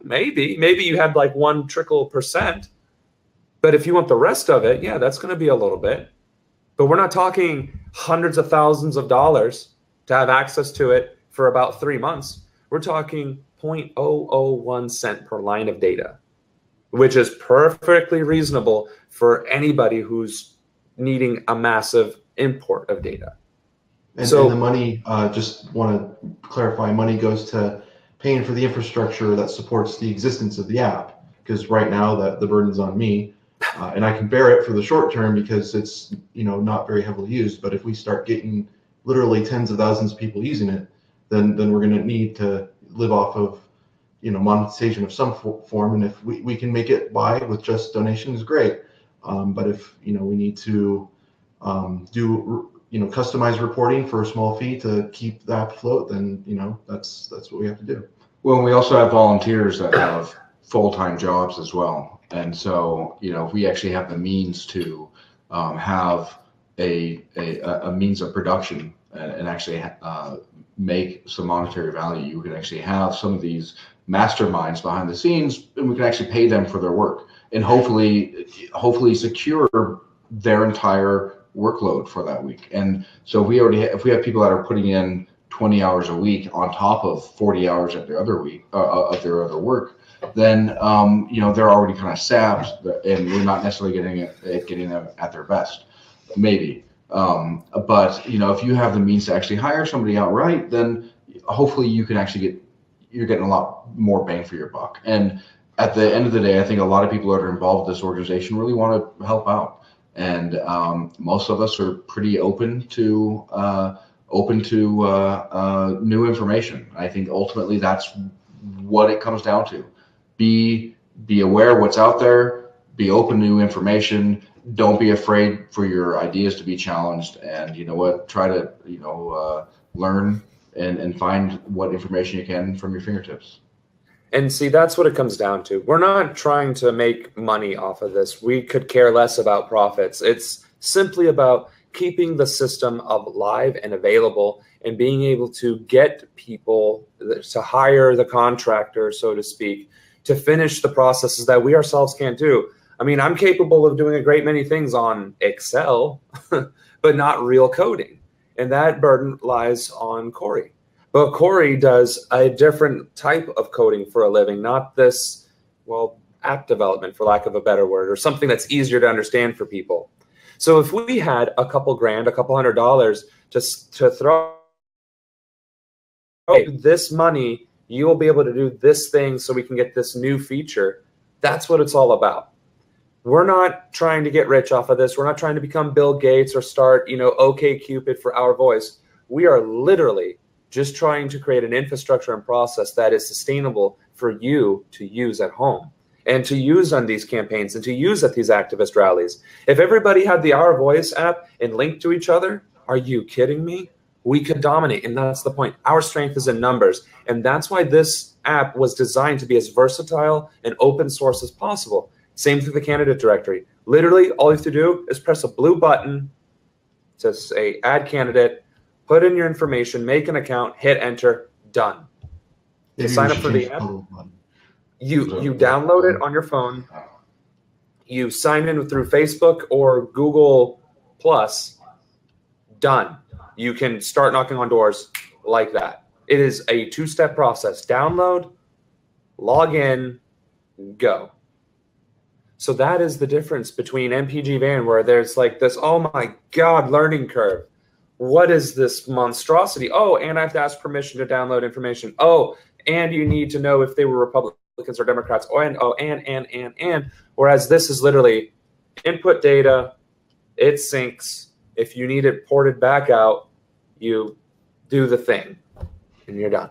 Maybe. Maybe you had like 1 trickle %. But if you want the rest of it, yeah, that's going to be a little bit. But we're not talking hundreds of thousands of dollars to have access to it for about 3 months. We're talking 0.001 cent per line of data, which is perfectly reasonable for anybody who's needing a massive import of data. And the money, just want to clarify, money goes to paying for the infrastructure that supports the existence of the app. Because right now the burden's on me. And I can bear it for the short term because it's, you know, not very heavily used. But if we start getting literally tens of thousands of people using it, then we're going to need to live off of, you know, monetization of some form. And if we can make it by with just donations, great. But if, you know, we need to do, you know, customized reporting for a small fee to keep the app afloat, then, you know, that's what we have to do. Well, we also have volunteers that have full-time jobs as well. And so, you know, if we actually have the means to have a means of production and actually make some monetary value, you can actually have some of these masterminds behind the scenes, and we can actually pay them for their work and hopefully secure their entire workload for that week. And so if we have people that are putting in 20 hours a week on top of 40 hours of their other week of their other work, then you know, they're already kind of sapped, and we're not necessarily getting them at their best, maybe. But you know, if you have the means to actually hire somebody outright, then hopefully you can actually you're getting a lot more bang for your buck. And at the end of the day, I think a lot of people that are involved with this organization really want to help out, and most of us are pretty open to new information. I think ultimately that's what it comes down to. Be aware of what's out there, be open to new information, don't be afraid for your ideas to be challenged, and you know what, try to learn and find what information you can from your fingertips. And see, that's what it comes down to. We're not trying to make money off of this. We could care less about profits. It's simply about keeping the system alive and available, and being able to get people to hire the contractor, so to speak, to finish the processes that we ourselves can't do. I mean, I'm capable of doing a great many things on Excel, but not real coding. And that burden lies on Corey. But Corey does a different type of coding for a living, not this, well, app development, for lack of a better word, or something that's easier to understand for people. So if we had a couple grand, a couple $100 to throw, hey, this money, you will be able to do this thing so we can get this new feature. That's what it's all about. We're not trying to get rich off of this. We're not trying to become Bill Gates or start, OkCupid for our voice. We are literally just trying to create an infrastructure and process that is sustainable for you to use at home and to use on these campaigns and to use at these activist rallies. If everybody had the Our Voice app and linked to each other, are you kidding me? We could dominate, and that's the point. Our strength is in numbers, and that's why this app was designed to be as versatile and open source as possible. Same through the candidate directory. Literally, all you have to do is press a blue button to say add candidate, put in your information, make an account, hit enter, done. To sign up for the app, you download it on your phone, you sign in through Facebook or Google Plus, done. You can start knocking on doors like that. It is a two-step process. Download, log in, go. So that is the difference between MPG Van, where there's like this, oh my God, learning curve. What is this monstrosity? Oh, and I have to ask permission to download information. Oh, and you need to know if they were Republicans or Democrats. Oh, and. Whereas this is literally input data, it syncs. If you need it ported back out, you do the thing, and you're done.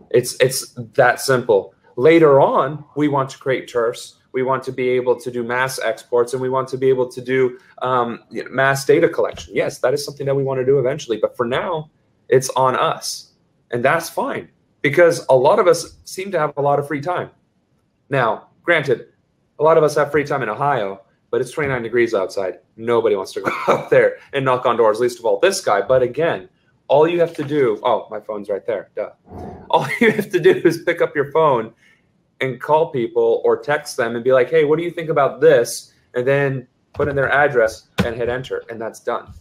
It's that simple. Later on, we want to create turfs. We want to be able to do mass exports, and we want to be able to do mass data collection. Yes, that is something that we want to do eventually. But for now, it's on us. And that's fine, because a lot of us seem to have a lot of free time. Now, granted, a lot of us have free time in Ohio, but it's 29 degrees outside. Nobody wants to go out there and knock on doors, least of all this guy. But again, all you have to do, oh, my phone's right there, duh. All you have to do is pick up your phone and call people or text them and be like, hey, what do you think about this? And then put in their address and hit enter, and that's done.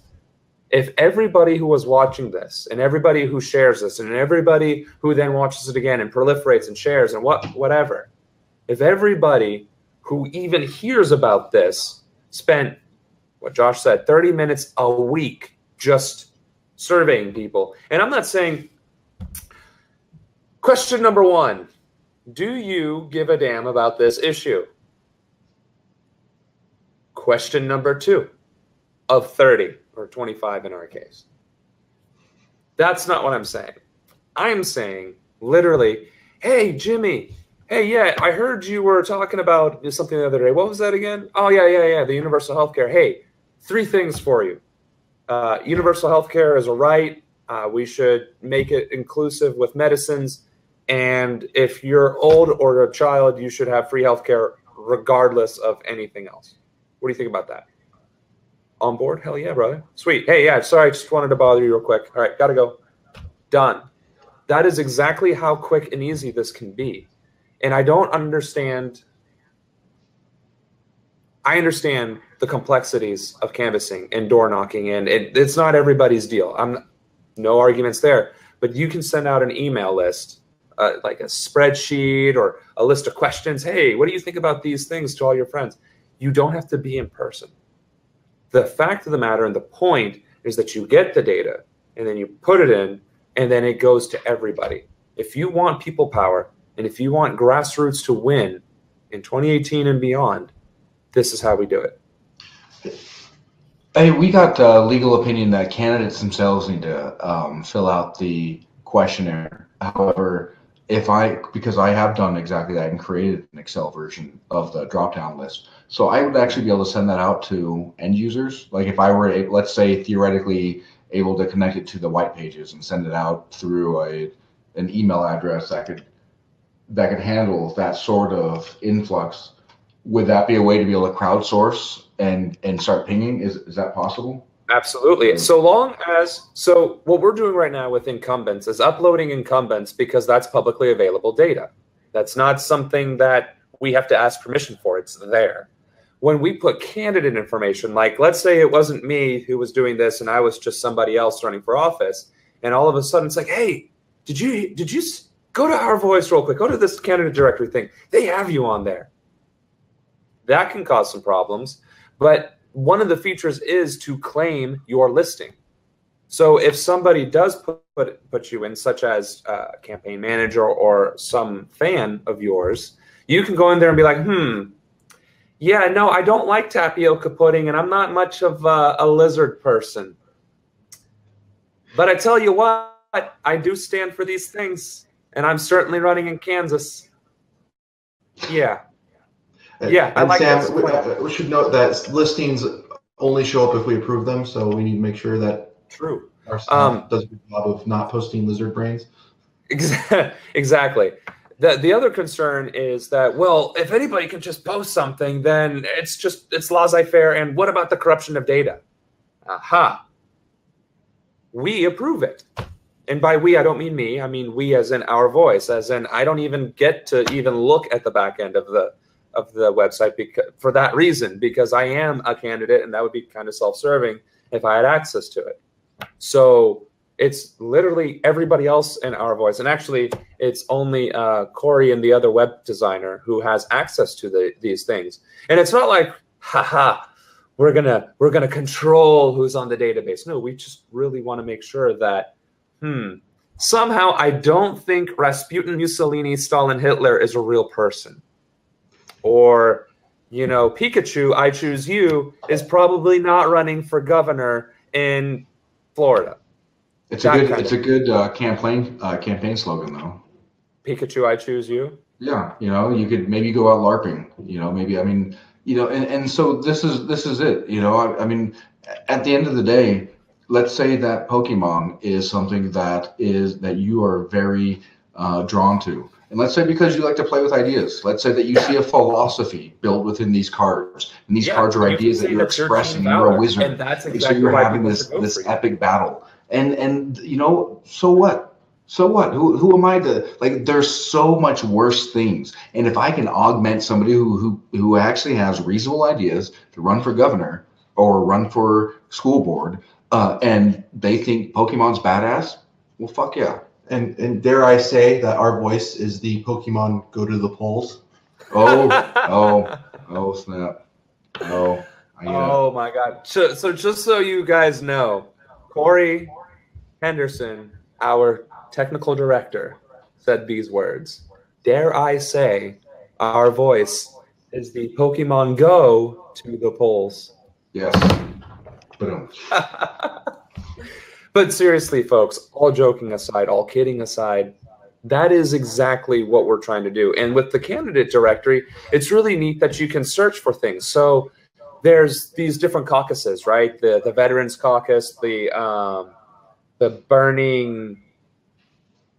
If everybody who was watching this and everybody who shares this and everybody who then watches it again and proliferates and shares and whatever, if everybody who even hears about this spent, what Josh said, 30 minutes a week just surveying people. And I'm not saying, question number 1, do you give a damn about this issue? Question number 2 of 30 or 25 in our case. That's not what I'm saying. I'm saying literally, hey, Jimmy, hey, yeah, I heard you were talking about something the other day. What was that again? Oh, yeah, the universal health care. Hey, 3 things for you. Universal health care is a right. We should make it inclusive with medicines. And if you're old or a child, you should have free health care regardless of anything else. What do you think about that? On board? Hell yeah, brother. Sweet. Hey, yeah, sorry, I just wanted to bother you real quick. All right, gotta go. Done. That is exactly how quick and easy this can be. And I don't understand. I understand the complexities of canvassing and door knocking, and it's not everybody's deal. No arguments there. But you can send out an email list, like a spreadsheet or a list of questions. Hey, what do you think about these things to all your friends? You don't have to be in person. The fact of the matter and the point is that you get the data and then you put it in and then it goes to everybody. If you want people power and if you want grassroots to win in 2018 and beyond, this is how we do it. Hey, we got legal opinion that candidates themselves need to fill out the questionnaire. However, because I have done exactly that and created an Excel version of the drop-down list. So I would actually be able to send that out to end users. Like if I were, let's say theoretically able to connect it to the white pages and send it out through an email address that could handle that sort of influx. Would that be a way to be able to crowdsource and start pinging? Is that possible? Absolutely. So what we're doing right now with incumbents is uploading incumbents because that's publicly available data. That's not something that we have to ask permission for. It's there. When we put candidate information, like let's say it wasn't me who was doing this and I was just somebody else running for office, and all of a sudden it's like, hey, did you go to Our Voice real quick? Go to this candidate directory thing. They have you on there. That can cause some problems, but one of the features is to claim your listing. So if somebody does put you in, such as a campaign manager or some fan of yours, you can go in there and be like, yeah, no, I don't like tapioca pudding, and I'm not much of a lizard person. But I tell you what, I do stand for these things, and I'm certainly running in Kansas. Yeah. Yeah, I like Sam, we should note that listings only show up if we approve them, so we need to make sure that our staff does a good job of not posting lizard brains. Exactly. The other concern is that, well, if anybody can just post something, then it's laissez-faire, and what about the corruption of data? Aha. We approve it. And by we, I don't mean me. I mean we as in Our Voice, as in I don't even get to even look at the back end of the website for that reason, because I am a candidate, and that would be kind of self-serving if I had access to it. So it's literally everybody else in Our Voice, and actually it's only Corey and the other web designer who has access to these things. And it's not like, haha, we're gonna control who's on the database. No, we just really want to make sure that somehow I don't think Rasputin, Mussolini, Stalin, Hitler is a real person. Or, Pikachu, I choose you, is probably not running for governor in Florida. It's a good campaign slogan though. Pikachu, I choose you. Yeah, you could maybe go out LARPing. And so this is it. I mean, at the end of the day, let's say that Pokemon is something that you are very drawn to. And let's say because you like to play with ideas, let's say that you see a philosophy built within these cards, and these cards are ideas that you're expressing. You're a wizard, and that's exactly so you're why having this epic battle. And so what? So what? Who am I to like? There's so much worse things. And if I can augment somebody who actually has reasonable ideas to run for governor or run for school board, and they think Pokemon's badass, well, fuck yeah. And dare I say that Our Voice is the Pokemon go to the polls? Oh snap! Oh my God! So just so you guys know, Corey Henderson, our technical director, said these words. Dare I say, Our Voice is the Pokemon Go to the polls. Yes. But seriously, folks, all joking aside, all kidding aside, that is exactly what we're trying to do. And with the candidate directory, it's really neat that you can search for things. So there's these different caucuses, right? The Veterans Caucus, the burning.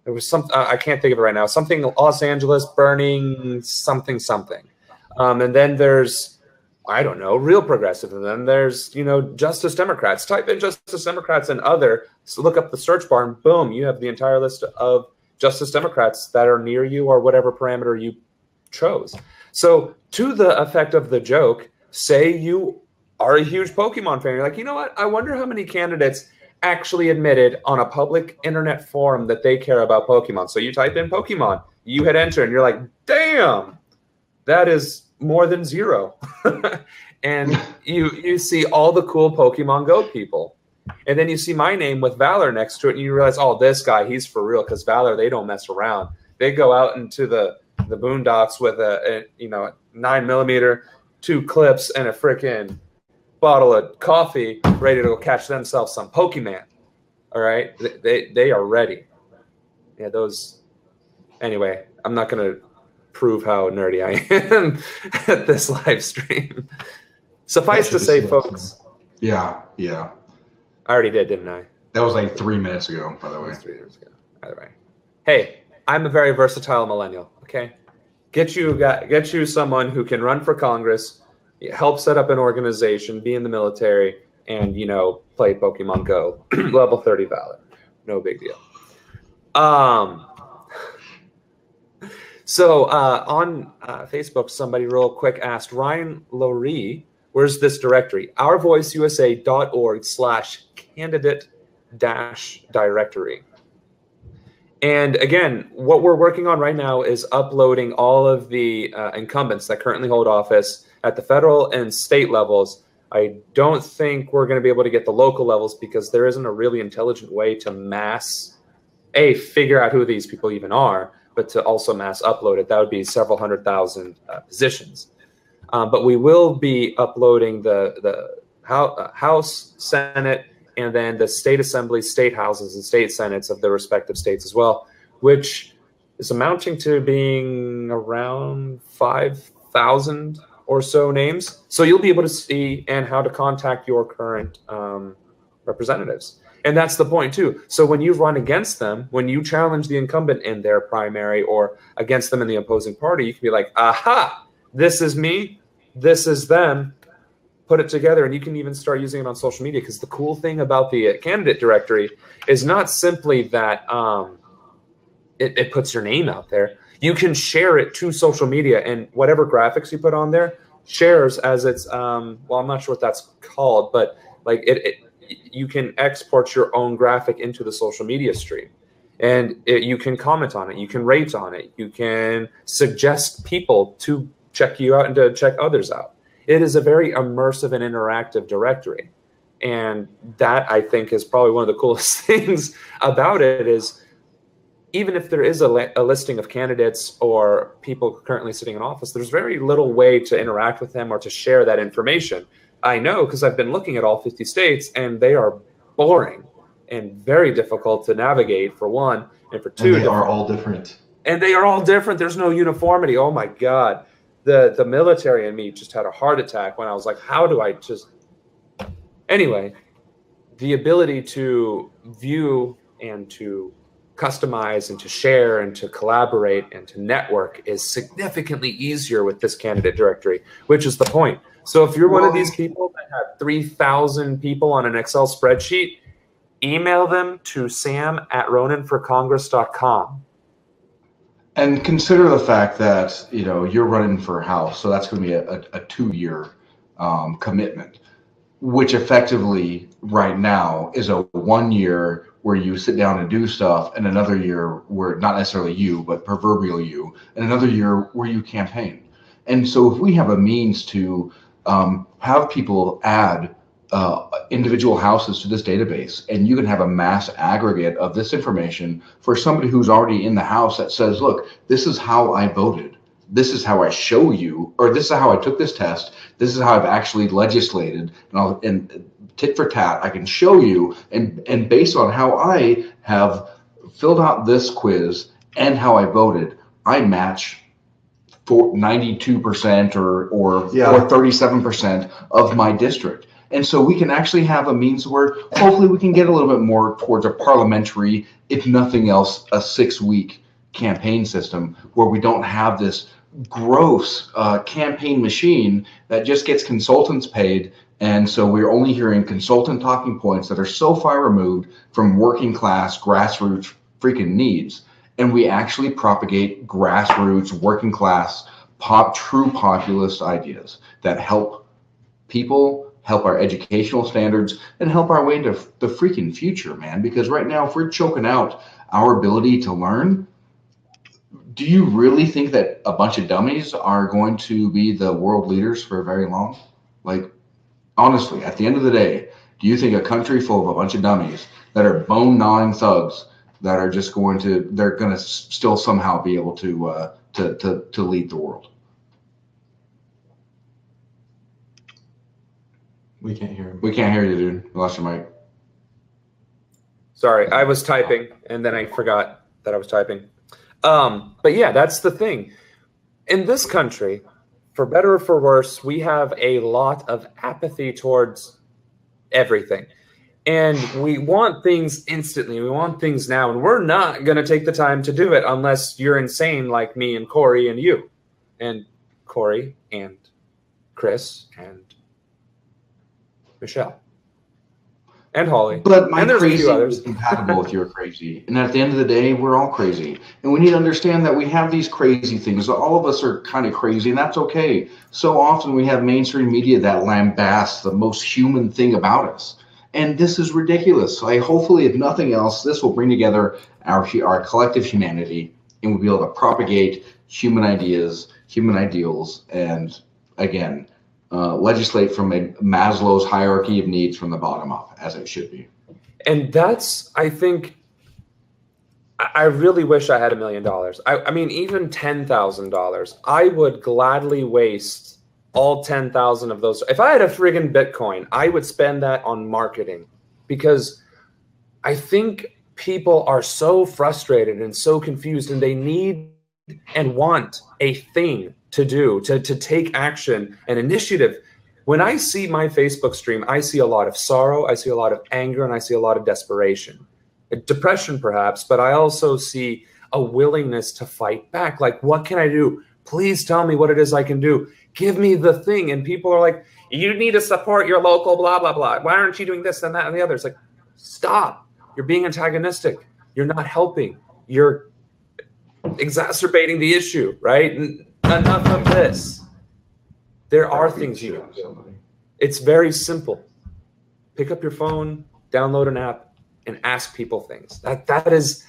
There was some, I can't think of it right now. Something Los Angeles burning something. And then there's, I don't know, real progressive. And then there's, Justice Democrats. Type in Justice Democrats and other, so look up the search bar, and boom, you have the entire list of Justice Democrats that are near you or whatever parameter you chose. So to the effect of the joke, say you are a huge Pokemon fan. You're like, you know what? I wonder how many candidates actually admitted on a public internet forum that they care about Pokemon. So you type in Pokemon, you hit enter, and you're like, damn, that is more than zero. And you see all the cool Pokemon Go people. And then you see my name with Valor next to it, and you realize, oh, this guy, he's for real, because Valor, they don't mess around. They go out into the boondocks with a 9mm, 2 clips, and a freaking bottle of coffee, ready to go catch themselves some Pokemon. All right? They are ready. Yeah, those. Anyway, I'm not going to prove how nerdy I am at this live stream. Suffice to say, folks. Yeah. I already did, didn't I? That was like 3 minutes ago, by the way. 3 years ago. Either way. Hey, I'm a very versatile millennial. Okay, get you someone who can run for Congress, help set up an organization, be in the military, and play Pokemon Go, level 30 valid. No big deal. So on Facebook, somebody real quick asked, Ryan Laurie, where's this directory? ourvoiceusa.org/candidate-directory. And again, what we're working on right now is uploading all of the incumbents that currently hold office at the federal and state levels. I don't think we're going to be able to get the local levels because there isn't a really intelligent way to figure out who these people even are, but to also mass upload it. That would be several 100,000 positions. But we will be uploading the House, Senate, and then the state assemblies, state houses, and state senates of the respective states as well, which is amounting to being around 5,000 or so names. So you'll be able to see and how to contact your current representatives. And that's the point too. So when you run against them, when you challenge the incumbent in their primary or against them in the opposing party, you can be like, aha, this is me, this is them. Put it together, and you can even start using it on social media, because the cool thing about the candidate directory is not simply that it puts your name out there. You can share it to social media, and whatever graphics you put on there shares as its I'm not sure what that's called, but like you can export your own graphic into the social media stream, and you can comment on it, you can rate on it, you can suggest people to check you out and to check others out. It is a very immersive and interactive directory. And that, I think, is probably one of the coolest things about it is, even if there is a listing of candidates or people currently sitting in office, there's very little way to interact with them or to share that information. I know, because I've been looking at all 50 states, and they are boring and very difficult to navigate, for one, and for two. And they are all different. And they are all different. There's no uniformity. Oh, my God. The military in me just had a heart attack when I was like, how do I just... Anyway, the ability to view and to customize and to share and to collaborate and to network is significantly easier with this candidate directory, which is the point. So if you're one of these people that have 3,000 people on an Excel spreadsheet, email them to sam@roninforcongress.com. And consider the fact that, you're running for House, so that's going to be a 2-year commitment, which effectively right now is a 1 year where you sit down and do stuff, and another year where, not necessarily you, but proverbial you, and another year where you campaign. And so if we have a means to have people add individual houses to this database, and you can have a mass aggregate of this information for somebody who's already in the House that says, look, this is how I voted, this is how I show you, or this is how I took this test, this is how I've actually legislated, and tit for tat, I can show you, and based on how I have filled out this quiz and how I voted, I match for 92% or 37% of my district. And so we can actually have a means where hopefully we can get a little bit more towards a parliamentary, if nothing else, a 6-week campaign system where we don't have this gross campaign machine that just gets consultants paid. And so we're only hearing consultant talking points that are so far removed from working class, grassroots freaking needs. And we actually propagate grassroots, working class, true populist ideas that help people, help our educational standards, and help our way into the freaking future, man. Because right now, if we're choking out our ability to learn, do you really think that a bunch of dummies are going to be the world leaders for very long? Like, honestly, at the end of the day, do you think a country full of a bunch of dummies that are bone-gnawing thugs that are just they're going to still somehow be able to lead the world? We can't hear him. We can't hear you, dude. We lost your mic. Sorry, I was typing, and then I forgot that I was typing. But yeah, that's the thing. In this country, for better or for worse, we have a lot of apathy towards everything. And we want things instantly. We want things now. And we're not going to take the time to do it unless you're insane like me and Corey and you. And Corey and Chris and Michelle. And Holly. But my crazy is compatible with your crazy. And at the end of the day, we're all crazy. And we need to understand that we have these crazy things. All of us are kind of crazy, and that's okay. So often we have mainstream media that lambasts the most human thing about us. And this is ridiculous. So hopefully, if nothing else, this will bring together our collective humanity, and we'll be able to propagate human ideas, human ideals, and again, legislate from a Maslow's hierarchy of needs from the bottom up, as it should be. And that's, I think, I really wish I had $1 million. I mean, even $10,000, I would gladly waste all 10,000 of those. If I had a friggin' Bitcoin, I would spend that on marketing, because I think people are so frustrated and so confused, and they need and want a thing to do, to take action and initiative. When I see my Facebook stream, I see a lot of sorrow, I see a lot of anger, and I see a lot of desperation. Depression, perhaps, but I also see a willingness to fight back. Like, what can I do? Please tell me what it is I can do. Give me the thing. And people are like, you need to support your local blah, blah, blah. Why aren't you doing this and that and the other? It's like, stop. You're being antagonistic. You're not helping. You're exacerbating the issue, right? Enough of this. There are things you can do. It's very simple. Pick up your phone, download an app, and ask people things. That is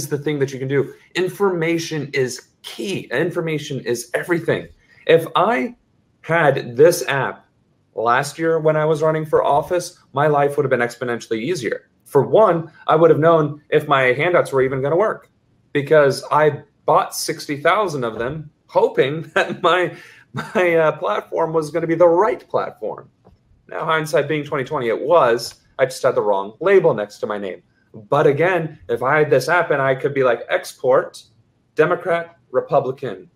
the thing that you can do. Information is key. Information is everything. If I had this app last year when I was running for office, my life would have been exponentially easier. For one, I would have known if my handouts were even going to work, because I bought 60,000 of them hoping that my platform was going to be the right platform. Now, hindsight being 2020, it was. I just had the wrong label next to my name. But again, if I had this app and I could be like, export, Democrat, Republican.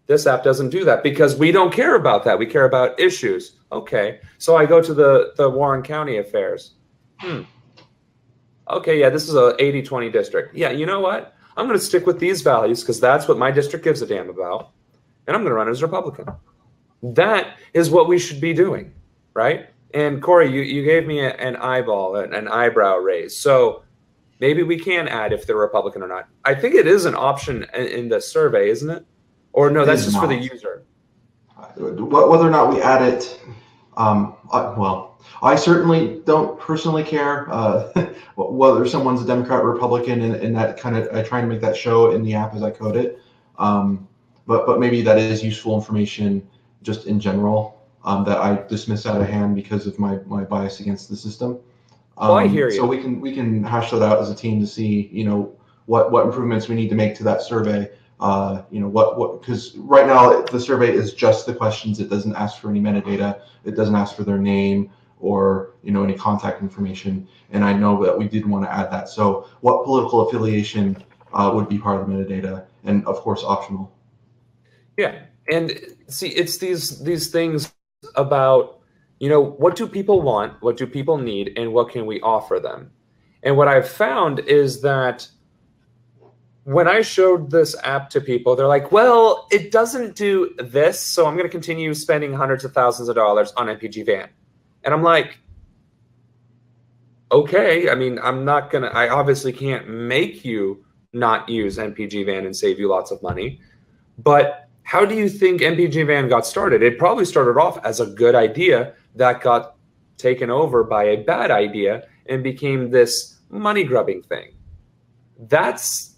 This app doesn't do that, because we don't care about that. We care about issues. Okay, so I go to the Warren County affairs. Okay, yeah, this is a 80-20 district. Yeah, you know what? I'm going to stick with these values because that's what my district gives a damn about. And I'm going to run as a Republican. That is what we should be doing, right? And Corey, you gave me an eyeball, an eyebrow raise. So maybe we can add if they're Republican or not. I think it is an option in the survey, isn't it? Or no, that's just for the user. Whether or not we add it, well, I certainly don't personally care whether someone's a Democrat or Republican, and that kind of, I try and make that show in the app as I code it. But maybe that is useful information just in general that I dismiss out of hand because of my bias against the system. Well, I hear you. So we can hash that out as a team to see, what improvements we need to make to that survey. Because right now the survey is just the questions. It doesn't ask for any metadata. It doesn't ask for their name or any contact information. And I know that we did want to add that. So what political affiliation would be part of the metadata, and of course optional. Yeah, and see, it's these things about what do people want, what do people need, and what can we offer them. And what I've found is that when I showed this app to people, they're like, well, it doesn't do this, so I'm going to continue spending hundreds of thousands of dollars on NPG Van. And I'm like, okay, I mean, I obviously can't make you not use NPG Van and save you lots of money. But how do you think NPG Van got started? It probably started off as a good idea that got taken over by a bad idea and became this money grubbing thing. That's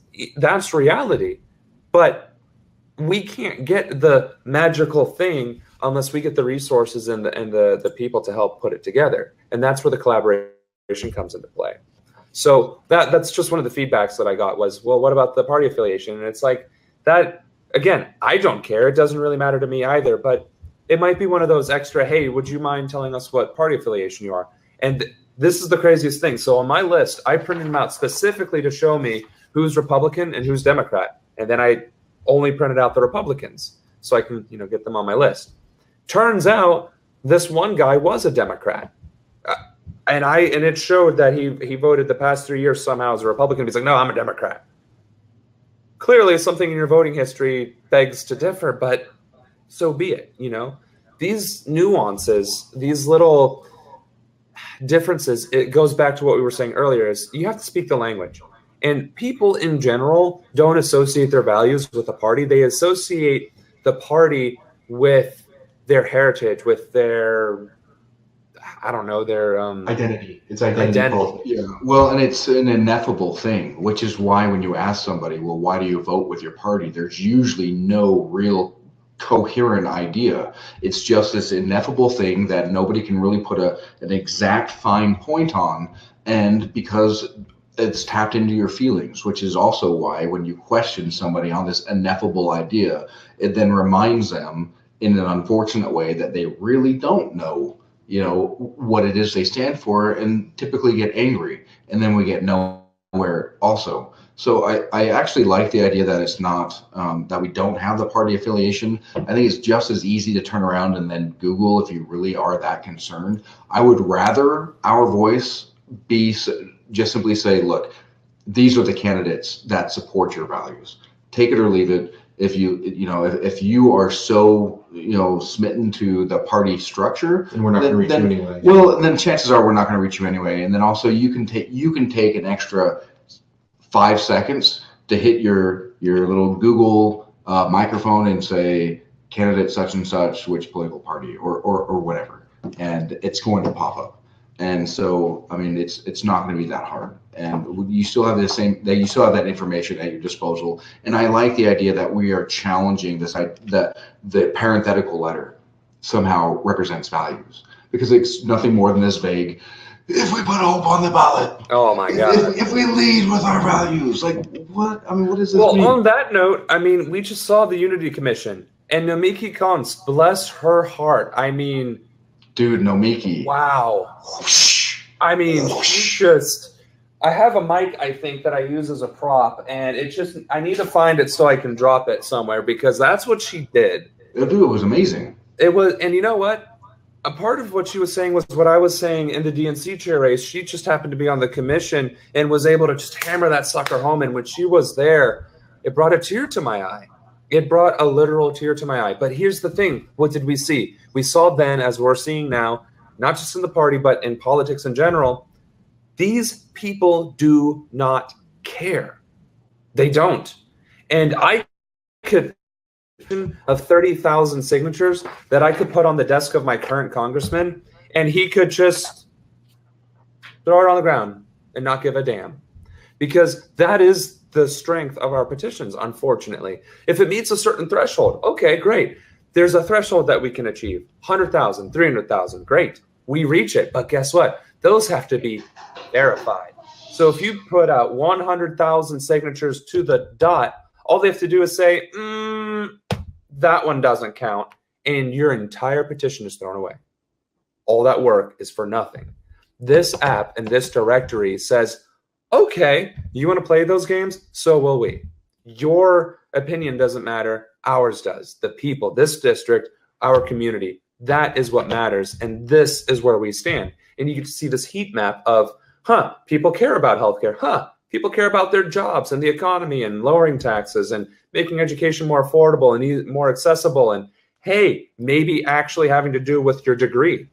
reality. But we can't get the magical thing unless we get the resources and the people to help put it together. And that's where the collaboration comes into play. So that's just one of the feedbacks that I got was, well, what about the party affiliation? And it's like that, again, I don't care. It doesn't really matter to me either, but it might be one of those extra, hey, would you mind telling us what party affiliation you are? And this is the craziest thing. So on my list, I printed them out specifically to show me who's Republican and who's Democrat. And then I only printed out the Republicans so I can, get them on my list. Turns out this one guy was a Democrat. And it showed that he voted the past 3 years somehow as a Republican. He's like, no, I'm a Democrat. Clearly, something in your voting history begs to differ, but so be it. These nuances, these little differences, it goes back to what we were saying earlier, is you have to speak the language. And people in general don't associate their values with a party. They associate the party with their heritage, with their, their identity. It's identity. Yeah. Well, and it's an ineffable thing, which is why when you ask somebody, well, why do you vote with your party? There's usually no real coherent idea. It's just this ineffable thing that nobody can really put an exact fine point on. And because it's tapped into your feelings, which is also why when you question somebody on this ineffable idea, it then reminds them in an unfortunate way that they really don't know what it is they stand for, and typically get angry, and then we get nowhere also. So I actually like the idea that it's not, that we don't have the party affiliation. I think it's just as easy to turn around and then Google if you really are that concerned. I would rather our voice be just simply say, look, these are the candidates that support your values. Take it or leave it. If you are so smitten to the party structure, and we're not going to reach you anyway. Well, then chances are we're not going to reach you anyway. And then also you can take an extra 5 seconds to hit your little Google microphone and say candidate such and such, which political party or whatever, and it's going to pop up. And so, I mean, it's not going to be that hard, and you still have that information at your disposal. And I like the idea that we are challenging that the parenthetical letter somehow represents values, because it's nothing more than this vague. If we put hope on the ballot, oh my God! If we lead with our values, like what? I mean, what does this mean? Well, on that note, I mean, we just saw the Unity Commission and Nomiki Konst, bless her heart. I mean. Dude, Nomiki. Wow. I mean, I have a mic, I think, that I use as a prop, and I need to find it so I can drop it somewhere, because that's what she did. Dude, it was amazing. It was, and you know what? A part of what she was saying was what I was saying in the DNC chair race. She just happened to be on the commission and was able to just hammer that sucker home. And when she was there, it brought a tear to my eye. It brought a literal tear to my eye. But here's the thing. What did we see? We saw then, as we're seeing now, not just in the party, but in politics in general, these people do not care. They don't. And I could of 30,000 signatures that I could put on the desk of my current congressman, and he could just throw it on the ground and not give a damn. Because that is the strength of our petitions, unfortunately. If it meets a certain threshold, okay, great. There's a threshold that we can achieve. 100,000, 300,000, great. We reach it, but guess what? Those have to be verified. So if you put out 100,000 signatures to the dot, all they have to do is say, that one doesn't count, and your entire petition is thrown away. All that work is for nothing. This app and this directory says, okay, you want to play those games? So will we. Your opinion doesn't matter. Ours does. The people, this district, our community, that is what matters. And this is where we stand. And you get to see this heat map of, people care about healthcare. People care about their jobs and the economy and lowering taxes and making education more affordable and more accessible. And hey, maybe actually having to do with your degree.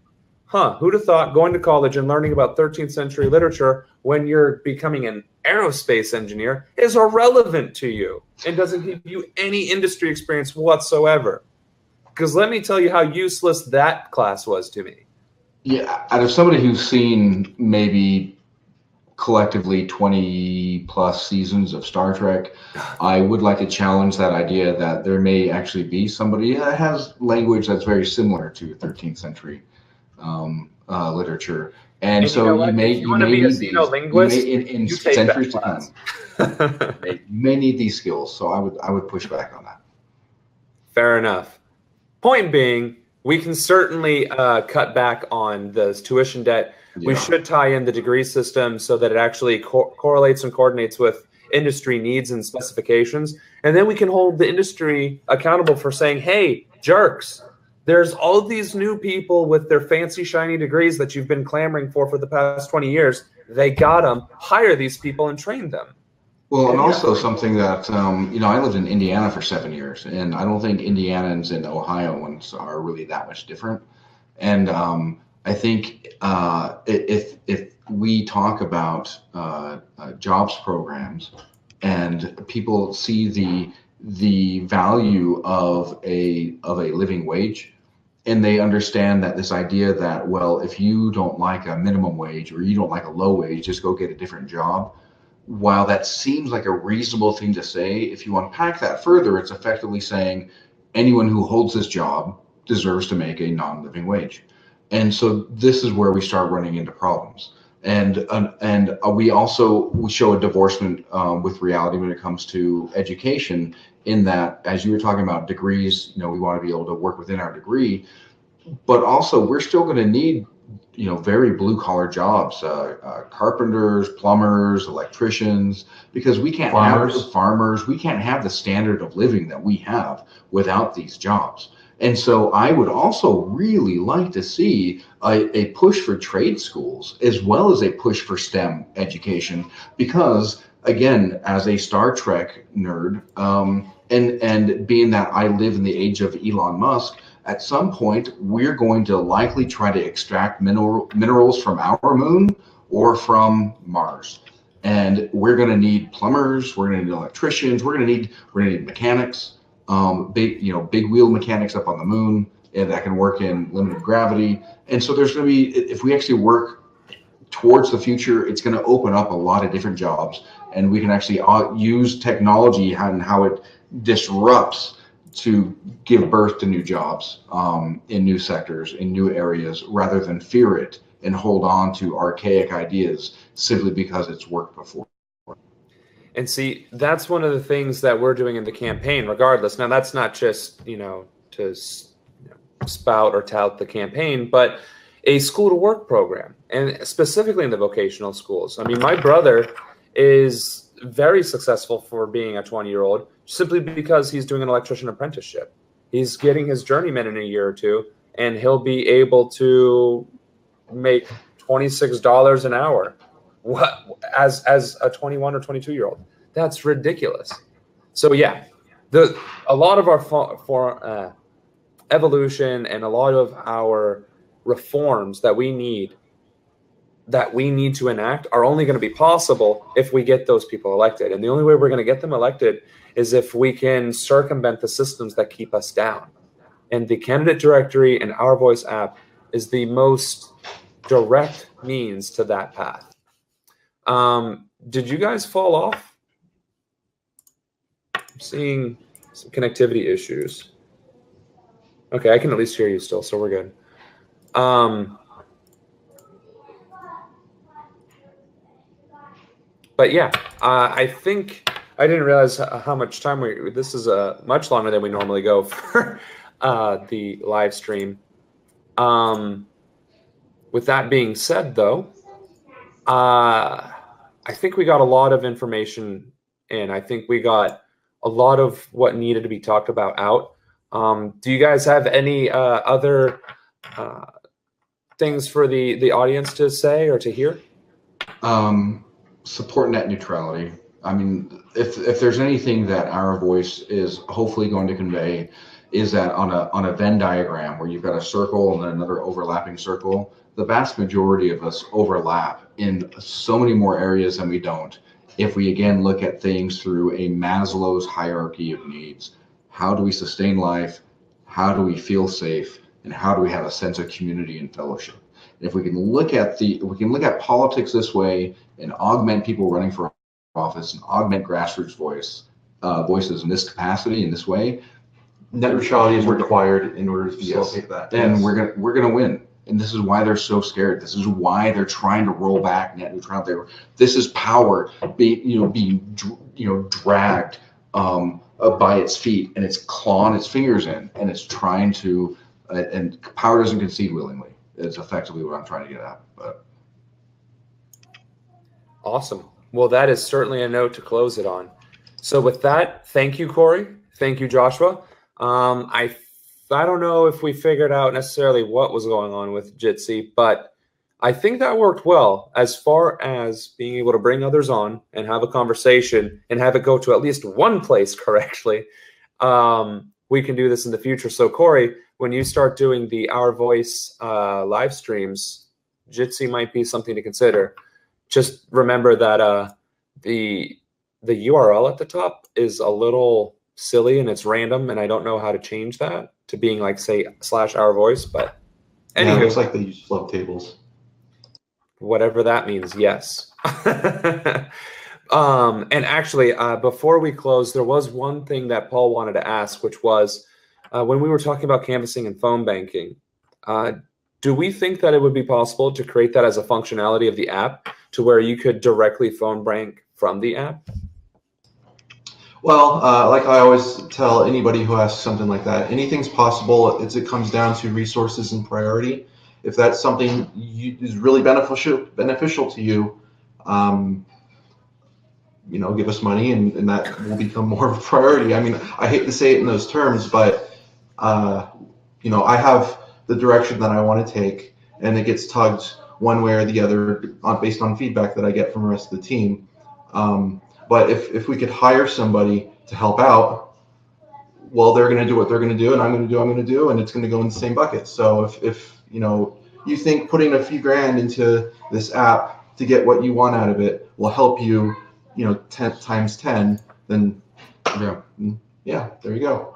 Who'd have thought going to college and learning about 13th century literature when you're becoming an aerospace engineer is irrelevant to you and doesn't give you any industry experience whatsoever? Because let me tell you how useless that class was to me. Yeah, out of somebody who's seen maybe collectively 20 plus seasons of Star Trek, I would like to challenge that idea that there may actually be somebody that has language that's very similar to 13th century literature, and so you may be a xenolinguist in centuries to come. You may need these skills, so I would push back on that. Fair enough. Point being, we can certainly cut back on the tuition debt. Yeah. We should tie in the degree system so that it actually correlates and coordinates with industry needs and specifications. And then we can hold the industry accountable for saying, hey, jerks, there's all these new people with their fancy, shiny degrees that you've been clamoring for the past 20 years. They got them. Hire these people and train them. Well, and also something that, I lived in Indiana for 7 years, and I don't think Indianans and Ohioans are really that much different. And I think if we talk about jobs programs and people see the value of a living wage, and they understand that this idea that, well, if you don't like a minimum wage or you don't like a low wage, just go get a different job. While that seems like a reasonable thing to say, if you unpack that further, it's effectively saying anyone who holds this job deserves to make a non-living wage. And so this is where we start running into problems. And we show a divorcement with reality when it comes to education, in that, as you were talking about degrees, we want to be able to work within our degree, but also we're still going to need very blue collar jobs, carpenters, plumbers, electricians, because we can't have farmers. We can't have the standard of living that we have without these jobs. And so I would also really like to see a push for trade schools as well as a push for STEM education, because again, as a Star Trek nerd, and being that I live in the age of Elon Musk, at some point, we're going to likely try to extract minerals from our moon or from Mars. And we're going to need plumbers, we're going to need electricians, we're going to need mechanics, big wheel mechanics up on the moon, and that can work in limited gravity. And so there's going to be, if we actually work towards the future, it's going to open up a lot of different jobs, and we can actually use technology and how it disrupts to give birth to new jobs in new sectors, in new areas, rather than fear it and hold on to archaic ideas simply because it's worked before. And see, that's one of the things that we're doing in the campaign, regardless. Now, that's not just, to spout or tout the campaign, but a school to work program, and specifically in the vocational schools. I mean, my brother is very successful for being a 20-year-old simply because he's doing an electrician apprenticeship. He's getting his journeyman in a year or two, and he'll be able to make $26 an hour as a 21 or 22-year-old. That's ridiculous. So yeah, a lot of our evolution and a lot of our reforms that we need to enact are only going to be possible if we get those people elected. And the only way we're going to get them elected is if we can circumvent the systems that keep us down. And the candidate directory and Our Voice app is the most direct means to that path. Did you guys fall off? I'm seeing some connectivity issues. Okay, I can at least hear you still, so we're good. But yeah, I think I didn't realize how much time this is much longer than we normally go for the live stream. With that being said, though, I think we got a lot of information in. I think we got a lot of what needed to be talked about out. Do you guys have any other things for the audience to say or to hear? Support net neutrality. I mean, if there's anything that Our Voice is hopefully going to convey, is that on a Venn diagram where you've got a circle and then another overlapping circle, the vast majority of us overlap in so many more areas than we don't. If we again look at things through a Maslow's hierarchy of needs, how do we sustain life? How do we feel safe? And how do we have a sense of community and fellowship? And if we can look at politics this way and augment people running for office and augment grassroots voices in this capacity, in this way, net neutrality is required in order to facilitate that. And we're gonna win. And this is why they're so scared. This is why they're trying to roll back net neutrality. This is power being dragged by its feet, and it's clawing its fingers in, and it's trying to. And power doesn't concede willingly. It's effectively what I'm trying to get at. But awesome. Well, that is certainly a note to close it on. So with that, thank you, Corey. Thank you, Joshua. I don't know if we figured out necessarily what was going on with Jitsi, but I think that worked well as far as being able to bring others on and have a conversation and have it go to at least one place correctly. We can do this in the future. So Corey, when you start doing the Our Voice live streams, Jitsi might be something to consider. Just remember that the URL at the top is a little silly and it's random, and I don't know how to change that to being like, say, /Our Voice. But anyway, yeah, it looks like they use float tables. Whatever that means, yes. And actually, before we close, there was one thing that Paul wanted to ask, which was when we were talking about canvassing and phone banking, do we think that it would be possible to create that as a functionality of the app to where you could directly phone bank from the app? Well, like I always tell anybody who asks something like that, anything's possible. It comes down to resources and priority. If that's something is really beneficial to you, give us money, and that will become more of a priority. I mean, I hate to say it in those terms, but I have the direction that I want to take, and it gets tugged one way or the other based on feedback that I get from the rest of the team. But if we could hire somebody to help out, well, they're going to do what they're going to do, and I'm going to do, and it's going to go in the same bucket. So if you think putting a few grand into this app to get what you want out of it will help you, 10 times 10, then yeah, there you go.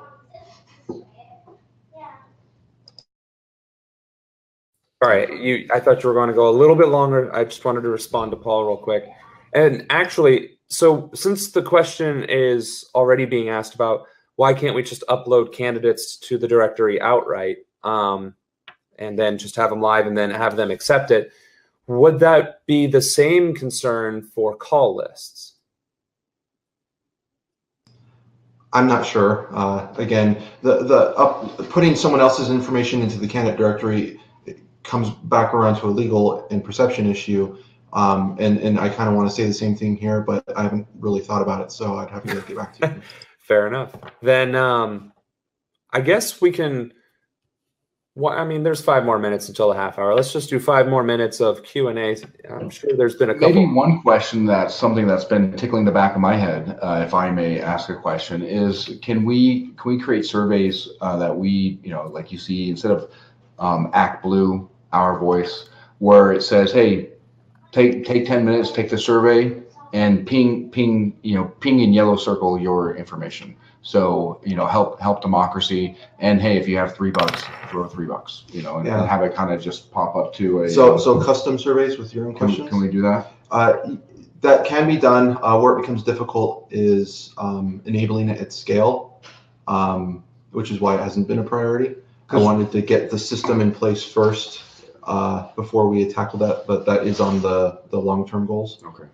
All right, I thought you were going to go a little bit longer. I just wanted to respond to Paul real quick. And actually, so since the question is already being asked about why can't we just upload candidates to the directory outright, and then just have them live and then have them accept it, would that be the same concern for call lists? I'm not sure. Again, putting someone else's information into the candidate directory comes back around to a legal and perception issue. And I kind of want to say the same thing here, but I haven't really thought about it, so I'd have to get back to you. Fair enough. Then I guess we can. I mean, there's 5 more minutes until the half hour. Let's just do 5 more minutes of Q&A. I'm sure there's been a couple. Maybe one question that's something that's been tickling the back of my head, if I may ask a question, is can we create surveys that we, like you see, instead of Act Blue, Our Voice, where it says, hey, take 10 minutes, take the survey, and ping in yellow circle your information. So, help democracy. And hey, if you have $3, throw $3, and have it kind of just pop up to a. So custom surveys with your own questions? Can we do that? That can be done. Where it becomes difficult is enabling it at scale, which is why it hasn't been a priority. I wanted to get the system in place first before we tackle that, but that is on the long-term goals. Okay.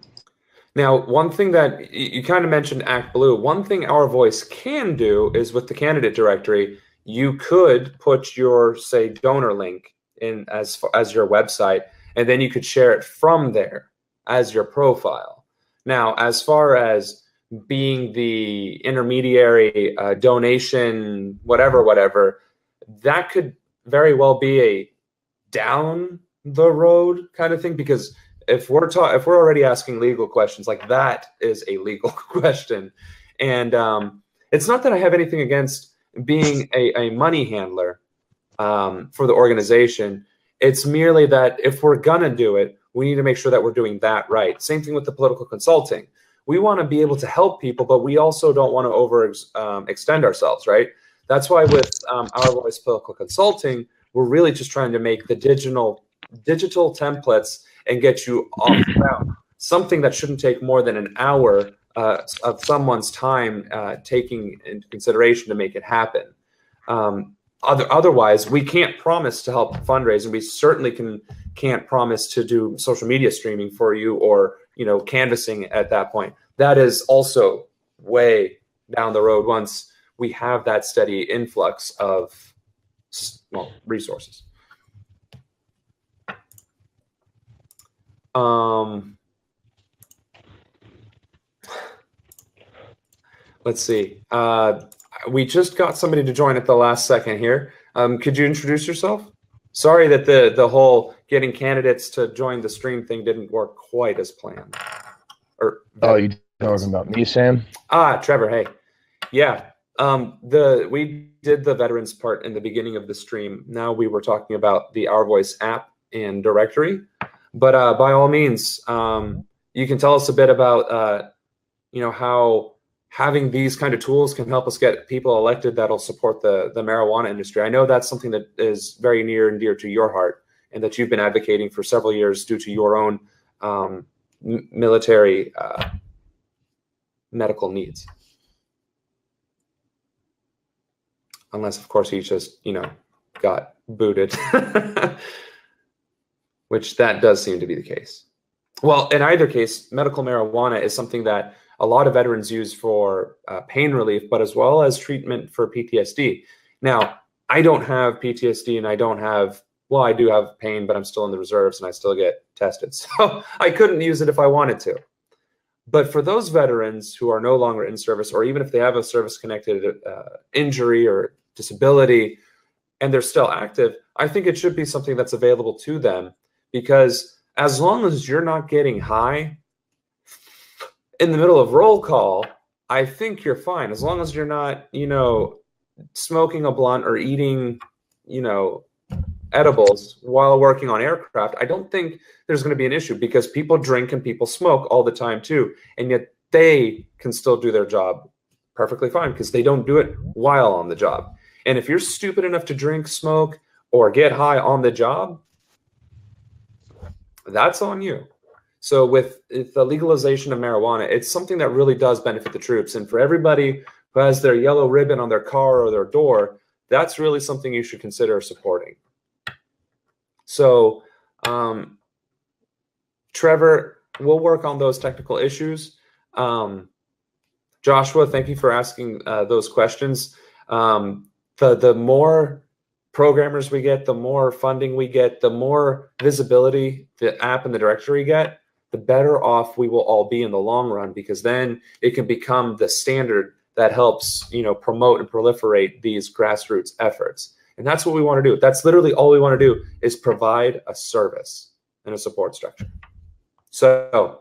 Now, one thing that you kind of mentioned Act Blue, one thing Our Voice can do is with the candidate directory, you could put your, say, donor link in as your website, and then you could share it from there as your profile. Now, as far as being the intermediary donation, whatever, that could very well be a down the road kind of thing, because if we're already asking legal questions, like that is a legal question. And it's not that I have anything against being a money handler for the organization. It's merely that if we're gonna do it, we need to make sure that we're doing that right. Same thing with the political consulting. We want to be able to help people, but we also don't want to extend ourselves, right? That's why with Our Voice Political Consulting, we're really just trying to make the digital templates and get you off the ground. Something that shouldn't take more than an hour of someone's time taking into consideration to make it happen. Otherwise, we can't promise to help fundraise, and we certainly can't promise to do social media streaming for you or canvassing at that point. That is also way down the road once we have that steady influx of resources. let's see. We just got somebody to join at the last second here. Could you introduce yourself? Sorry that the whole getting candidates to join the stream thing didn't work quite as planned. You talking about me, Sam? Trevor, hey. Yeah. We did the veterans part in the beginning of the stream. Now we were talking about the Our Voice app and directory. But by all means, you can tell us a bit about how having these kind of tools can help us get people elected that'll support the marijuana industry. I know that's something that is very near and dear to your heart and that you've been advocating for several years due to your own military medical needs. Unless, of course, he just, got booted, which that does seem to be the case. Well, in either case, medical marijuana is something that a lot of veterans use for pain relief, but as well as treatment for PTSD. Now, I don't have PTSD and I do have pain, but I'm still in the reserves and I still get tested. So I couldn't use it if I wanted to. But for those veterans who are no longer in service, or even if they have a service-connected injury or disability and they're still active, I think it should be something that's available to them, because as long as you're not getting high in the middle of roll call, I think you're fine. As long as you're not, smoking a blunt or eating, edibles while working on aircraft, I don't think there's going to be an issue, because people drink and people smoke all the time too. And yet they can still do their job perfectly fine because they don't do it while on the job. And if you're stupid enough to drink, smoke, or get high on the job, that's on you. So with the legalization of marijuana, it's something that really does benefit the troops. And for everybody who has their yellow ribbon on their car or their door, that's really something you should consider supporting. So, Trevor, we'll work on those technical issues. Joshua, thank you for asking those questions. The more programmers we get, the more funding we get, the more visibility the app and the directory get, the better off we will all be in the long run, because then it can become the standard that helps, promote and proliferate these grassroots efforts. And that's what we want to do. That's literally all we want to do, is provide a service and a support structure. So,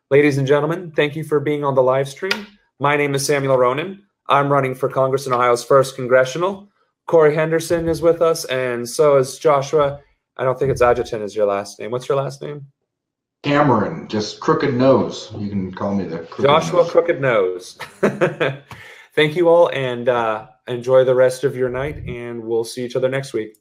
ladies and gentlemen, thank you for being on the live stream. My name is Samuel Ronan. I'm running for Congress in Ohio's 1st Congressional. Corey Henderson is with us, and so is Joshua. I don't think it's Adjutant is your last name. What's your last name? Cameron, just Crooked Nose. You can call me the Crooked Joshua Nose. Crooked Nose. Thank you all, and enjoy the rest of your night, and we'll see each other next week.